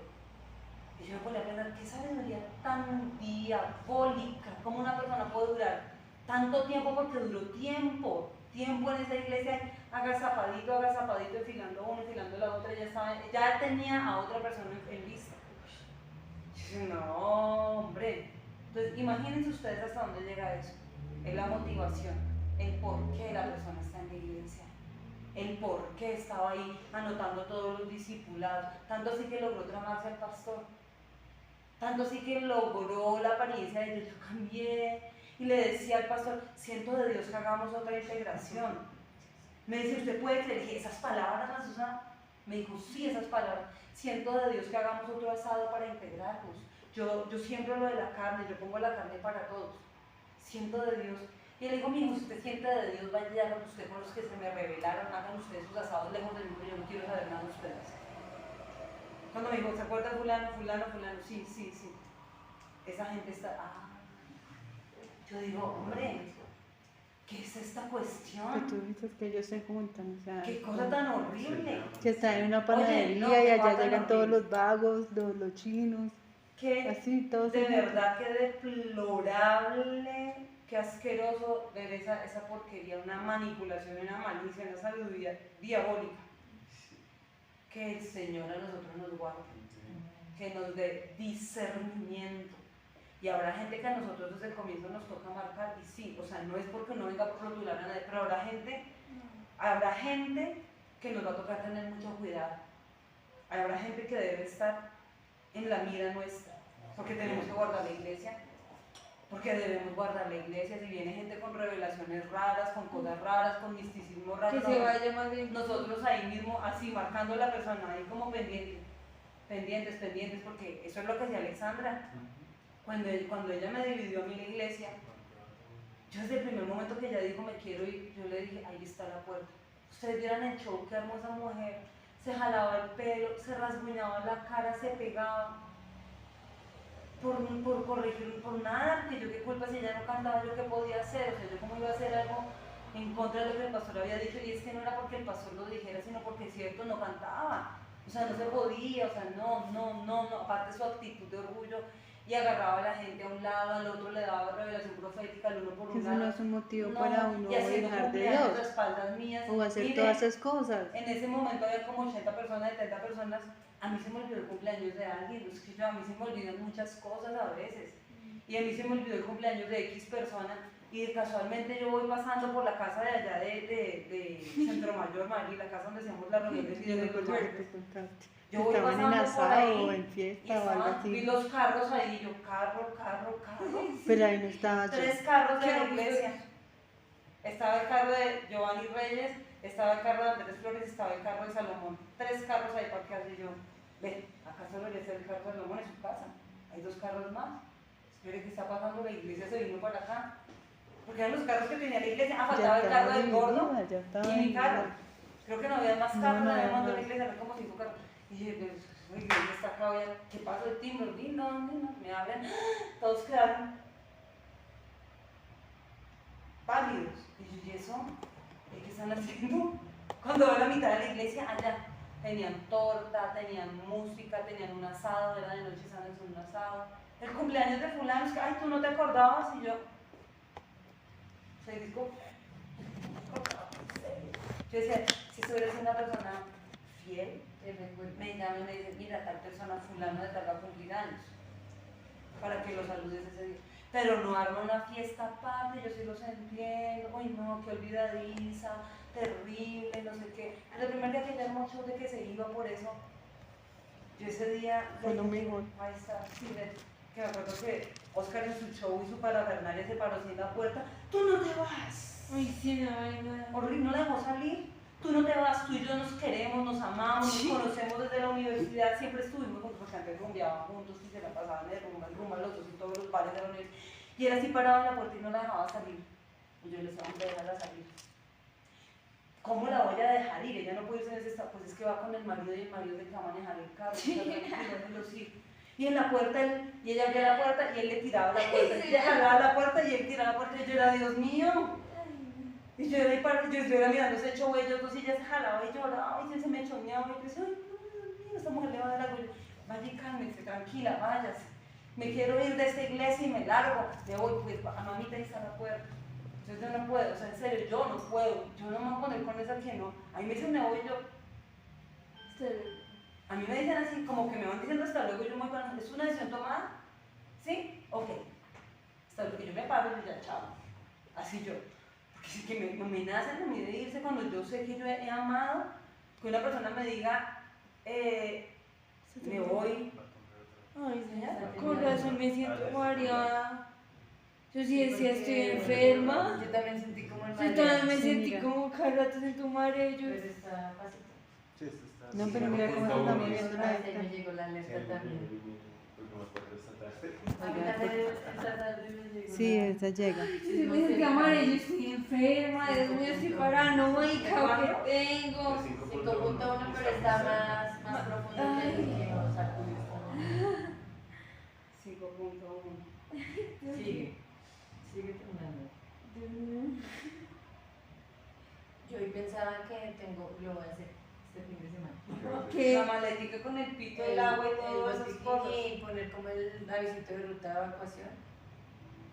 A: Y yo me ponía a pensar, qué sabiduría tan diabólica, cómo una persona puede durar tanto tiempo, porque duró tiempo en esa iglesia, haga zapadito, enfilando uno, enfilando la otra, ya tenía a otra persona en vista. No, hombre. Entonces, imagínense ustedes hasta dónde llega eso. Es la motivación, el por qué la persona está en la iglesia, el por qué estaba ahí anotando todos los discipulados. Tanto así que logró tramarse al pastor. Tanto así que logró la apariencia de Dios. Yo cambié y le decía al pastor, siento de Dios que hagamos otra integración. Me dice, ¿usted puede creer que esas palabras las usa? Me dijo, sí, esas palabras. Siento de Dios que hagamos otro asado para integrarnos. Yo siembro lo de la carne, yo pongo la carne para todos. Siento de Dios. Y le digo, mijo, si usted siente de Dios, vaya con usted con los que se me rebelaron, hagan ustedes sus asados lejos de mí, yo no quiero saber nada de ustedes. Cuando me dijo, ¿se acuerda fulano, fulano, fulano? Sí, sí, sí. Esa gente está, yo digo, hombre, ¿qué es esta
B: Que
A: cuestión?
B: tú dices que ellos se juntan, o sea,
A: ¿Qué cosa tan horrible?
B: que están en una
A: Oye,
B: panadería
A: no,
B: y
A: qué
B: allá
A: cosa tan
B: llegan todos
A: horrible.
B: los vagos, los chinos,
A: Que
B: así, todos
A: de
B: se juntan.
A: verdad que deplorable, qué asqueroso ver esa porquería, una manipulación, una malicia, una sabiduría diabólica. Que el Señor a nosotros nos guarde, que nos dé discernimiento. Y habrá gente que a nosotros desde el comienzo nos toca marcar, y sí, o sea, no es porque no venga a rotular a nadie, pero habrá gente que nos va a tocar tener mucho cuidado. Habrá gente que debe estar en la mira nuestra, porque tenemos que guardar la iglesia, porque debemos guardar la iglesia. Si viene gente con revelaciones raras, con cosas raras, con misticismo raro,
B: Que se vaya más bien.
A: nosotros ahí mismo, así marcando a la persona, ahí como pendientes, porque eso es lo que hacía Alexandra. Cuando ella me dividió a mí la iglesia, yo desde el primer momento que ella dijo me quiero ir, yo le dije, ahí está la puerta. Ustedes vieran el show, qué hermosa mujer, se jalaba el pelo, se rasguñaba la cara, se pegaba, por corregir, por nada, porque yo qué culpa si ella no cantaba, yo qué podía hacer, o sea, yo cómo iba a hacer algo en contra de lo que el pastor había dicho, y es que no era porque el pastor lo dijera, sino porque cierto, no cantaba, o sea, no se podía, o sea, no, aparte su actitud de orgullo, y agarraba a la gente a un lado, al otro le daba revelación profética, al uno por
B: Que
A: un
B: eso no
A: lado.
B: es un motivo
A: No,
B: para uno
A: y haciendo
B: dejar de
A: cumpleaños a
B: Dios
A: espaldas mías.
B: o hacer
A: Mire,
B: todas esas cosas.
A: en ese momento había como 80 personas, 70 personas. A mí se me olvidó el cumpleaños de alguien, es que a mí se me olvidan muchas cosas a veces. Y a mí se me olvidó el cumpleaños de X persona, y casualmente yo voy pasando por la casa de allá de Centro Mayor, Madrid, la casa donde hacemos las reuniones y
B: Yo
A: de
B: recuerdo
A: los
B: que
A: martes.
B: te contaste.
A: Yo voy
B: Estaban en
A: pasando por
B: asado
A: ahí
B: o en
A: y
B: fiesta o algo
A: vi
B: así.
A: los carros ahí, yo carro.
B: Pero ahí no estaba yo.
A: 3 carros de
B: ¿Qué?
A: la iglesia. Estaba el carro de Giovanni Reyes, estaba el carro de Andrés Flores, estaba el carro de Salomón. 3 carros ahí parqueados y yo, ven, acá solo debería ser el carro de Salomón en su casa. Hay 2 carros más. Espere, ¿qué está pasando? La iglesia se vino para acá. Porque eran los carros que tenía la iglesia. Faltaba el carro del gordo y mi carro. Creo que no había más carros, no había más de la iglesia, había como 5 carros. Y yo, pues, la iglesia está acá, voy a- ¿qué pasó el timbre? No, me hablan. Todos quedaron pálidos. Y yo, ¿y eso? ¿Qué están haciendo? Cuando veo la mitad de la iglesia, allá tenían torta, tenían música, tenían un asado, era de noche, estaban en un asado. El cumpleaños de fulano, es que, ay, tú no te acordabas, y yo, soy disco. Yo decía, si tú eres una persona fiel, me llama y me dice, mira, tal persona fulano de tal va a cumplir años, para que lo saludes ese día. Pero no arma una fiesta aparte, yo sí los entiendo, uy no, qué olvidadiza, terrible, no sé qué. El primer día que ella armó show de que se iba por eso, yo ese día...
B: Fue lo mejor.
A: Ahí está, sí, que me acuerdo que Oscar en su show y su parafernalia se paró así en la puerta, tú no te vas.
B: Ay, sí, no.
A: Horrible, no la dejó salir. Tú no te vas, tú y yo nos queremos, nos amamos, nos conocemos desde la universidad, siempre estuvimos juntos, porque antes rumbeaban juntos y se la pasaban de rumba en rumba los dos en todos los bares de la universidad. Y él así parado en la puerta y no la dejaba salir. Y yo le decía, hombre, déjala salir. ¿Cómo la voy a dejar ir? Ella no puede irse en ese estado, pues es que va con el marido y el marido se va a manejar el carro. Y en la puerta, y ella abría la puerta y él le tiraba la puerta. Y ella jalaba la puerta y él tiraba la puerta y yo era, Dios mío. Y yo era mirando ese show, ellos dos, y ella se jalaba y lloraba, y se me choneaba, y yo decía, ay, no, Dios mío, esta mujer le va a dar algo. Y yo, vaya y cálmese, tranquila, váyase. Me quiero ir de esta iglesia y me largo. Me voy, pues, a mamita ahí está la puerta. Entonces yo no puedo, o sea, en serio, yo no puedo. Yo no me voy a poner con esa que no. A mí me dicen, me voy yo. A mí me dicen así, como que me van diciendo hasta luego, y yo me voy para... ¿Es una decisión tomada? ¿Sí? Ok. Hasta luego, yo me paro y ya, chao. Así yo. Porque que me amenazan a mí de irse cuando yo sé que yo he amado, que una persona me diga, me voy.
B: Ay,
A: señora,
B: con razón me siento mareada. Yo sí decía, estoy enferma.
C: Yo también sentí como el
B: Yo
C: mareo.
B: también me Sí, sentí mira. como cada rato siento mareo. Yo...
C: Pues está fácil.
D: Sí, esto está
B: No,
D: así,
B: pero mira cómo
D: está
B: está
D: uno.
B: moviendo la
C: Ah,
B: esta.
C: me llegó la
D: Sí,
C: alerta también.
D: porque me acuerdo esta tarde.
C: A mí también esta tarde me llegó
B: Sí,
C: la-
B: esa llega. Yo me sentía mareo, yo estoy enferma, Dios mío, estoy paranoica, ¿qué tengo?
C: 5.1, pero está más profundo que el que
A: 5.1.
C: Sigue temblando. Yo hoy pensaba que lo voy a hacer este fin de semana.
B: ¿Qué?
A: La maletica con el pito, el agua y todas esas cosas.
C: Y poner como el avisito de ruta de evacuación.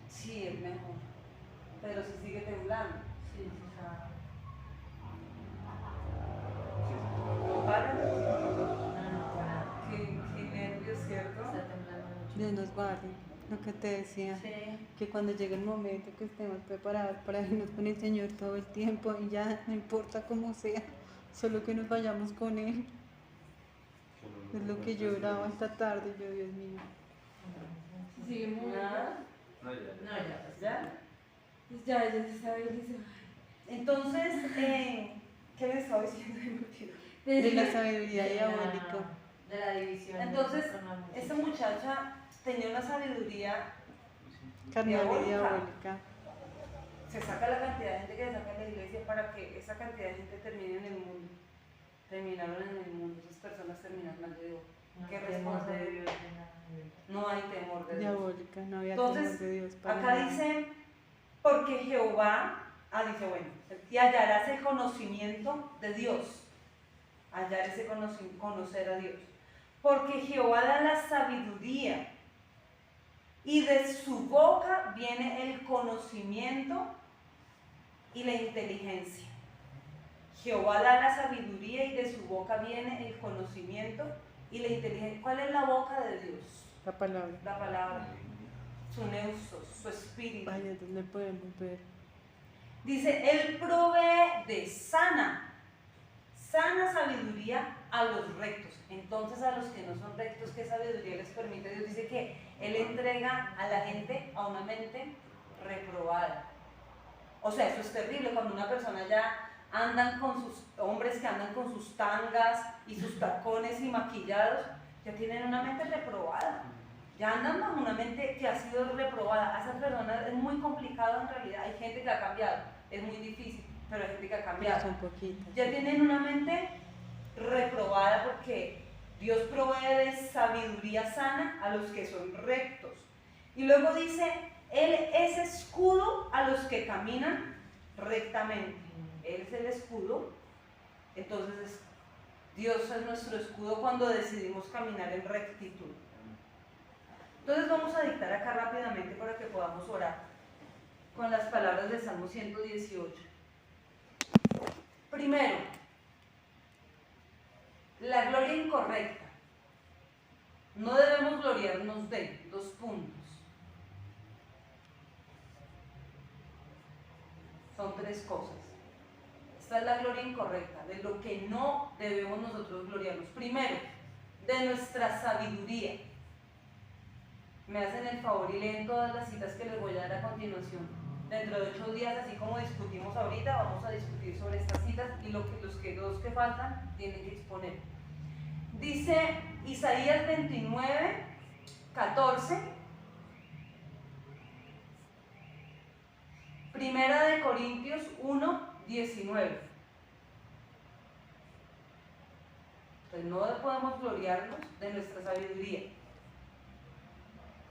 A: Sí, es mejor. Pero si sigue temblando.
C: Sí, está.
A: No para.
C: No, para.
A: Qué nervios, ¿cierto?
C: Está temblando mucho.
B: Dios nos guarde, lo que te decía,
C: Sí.
B: que cuando llegue el momento que estemos preparados para irnos con el Señor todo el tiempo y ya no importa cómo sea, solo que nos vayamos con Él. Es lo que yo oraba esta tarde, yo, Dios mío.
E: Seguimos.
A: Nada.
D: No, ya.
C: No, ya.
A: ¿Ya?
E: Pues ya se estabilizó.
A: Entonces, ¿qué les estaba diciendo?
B: De la sabiduría
C: De
B: diabólica.
C: De la división.
A: Entonces,
C: económica.
A: esta muchacha tenía una sabiduría,
B: Carnal y
A: Diabólica.
B: diabólica.
A: se saca la cantidad de gente que se saca en la iglesia para que esa cantidad de gente termine en el mundo. Terminaron en el mundo, esas personas terminan mal de Dios.
C: No,
A: ¿Qué
C: temor de
A: responsabilidad?
C: Dios, de nada.
A: No hay temor de Dios.
B: Diabólica, no había
A: Entonces,
B: temor de Dios para
A: acá
B: nada.
A: dice, porque Jehová, dice, bueno, y hallarás el conocimiento de Dios. Hallar ese conocer a Dios. Porque Jehová da la sabiduría y de su boca viene el conocimiento y la inteligencia. Jehová da la sabiduría y de su boca viene el conocimiento y la inteligencia. ¿Cuál es la boca de Dios?
B: La palabra.
A: La palabra, su neusos, su espíritu.
B: Vaya, ¿dónde podemos ver?
A: Dice, Él provee de sana sabiduría a los rectos. Entonces a los que no son rectos, ¿qué sabiduría les permite? Dios dice que Él entrega a la gente a una mente reprobada. O sea, eso es terrible cuando una persona ya andan con sus hombres que andan con sus tangas y sus tacones y maquillados, ya tienen una mente reprobada. Ya andan bajo una mente que ha sido reprobada. A esas personas es muy complicado en realidad. Hay gente que ha cambiado, es muy difícil, pero hay gente que ha cambiado.
B: Son poquitas.
A: Ya tienen una mente reprobada porque Dios provee de sabiduría sana a los que son rectos. Y luego dice, Él es escudo a los que caminan rectamente. Él es el escudo. Entonces Dios es nuestro escudo cuando decidimos caminar en rectitud. Entonces vamos a dictar acá rápidamente para que podamos orar con las palabras del Salmo 118. Primero, la gloria incorrecta. No debemos gloriarnos de 2 puntos. Son 3 cosas. Esta es la gloria incorrecta, de lo que no debemos nosotros gloriarnos. Primero, de nuestra sabiduría. Me hacen el favor y leen todas las citas que les voy a dar a continuación. Dentro de 8 días, así como discutimos ahorita, vamos a discutir sobre estas citas y los dos que faltan tienen que exponer. Dice Isaías 29, 14, Primera de Corintios 1, 19. Entonces no podemos gloriarnos de nuestra sabiduría.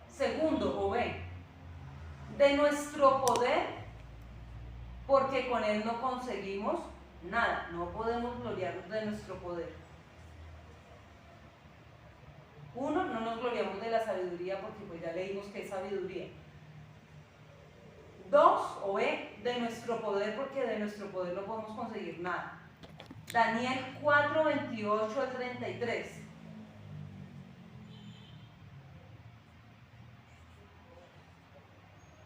A: Segundo, o B, de nuestro poder, porque con él no conseguimos nada. No podemos gloriarnos de nuestro poder. 1, no nos gloriamos de la sabiduría porque pues ya leímos que es sabiduría. 2, o B, de nuestro poder, porque de nuestro poder no podemos conseguir nada. Daniel 4, 28 al 33.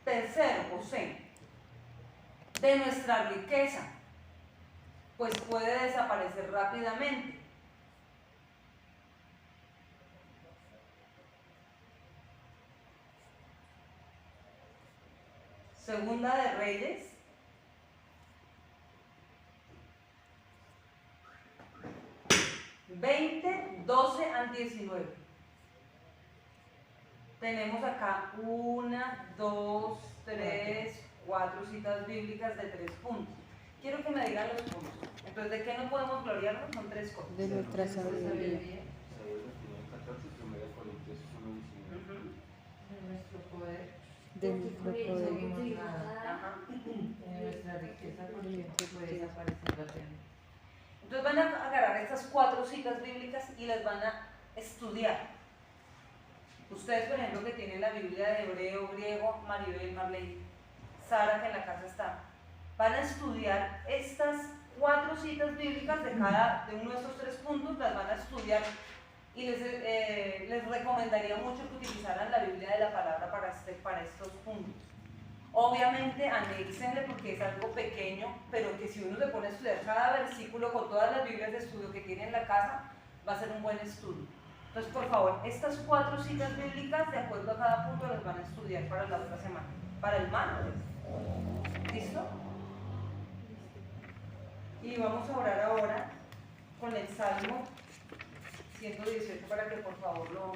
A: Tercero, o C, de nuestra riqueza, pues puede desaparecer rápidamente. Segunda de Reyes 20, 12 al 19. Tenemos acá 1, 2, 3, 4 citas bíblicas de 3 puntos. Quiero que me digan los puntos. Entonces, ¿de qué no podemos gloriarnos? Son 3 cosas.
B: De nuestra sabiduría.
D: Isaías 29, 14, 1 Corintios 1, 19.
C: poder.
B: de nuestro
C: No
B: poder.
C: somos nada.
A: Ajá.
C: Nuestra riqueza porque puede desaparecer la pena.
A: Entonces van a agarrar estas 4 citas bíblicas y las van a estudiar. Ustedes, por ejemplo, que tienen la Biblia de hebreo, griego, Maribel, Marley, Sara, que en la casa está, van a estudiar estas 4 citas bíblicas de cada de uno de estos 3 puntos, las van a estudiar y les recomendaría mucho que utilizaran la Biblia de la palabra para estos puntos. Obviamente anéxenle porque es algo pequeño, pero que si uno se pone a estudiar cada versículo con todas las Biblias de estudio que tiene en la casa, va a ser un buen estudio. Entonces, por favor, estas 4 citas bíblicas, de acuerdo a cada punto, las van a estudiar para la otra semana, para el martes. ¿Listo? Y vamos a orar ahora con el Salmo 118 para que por favor lo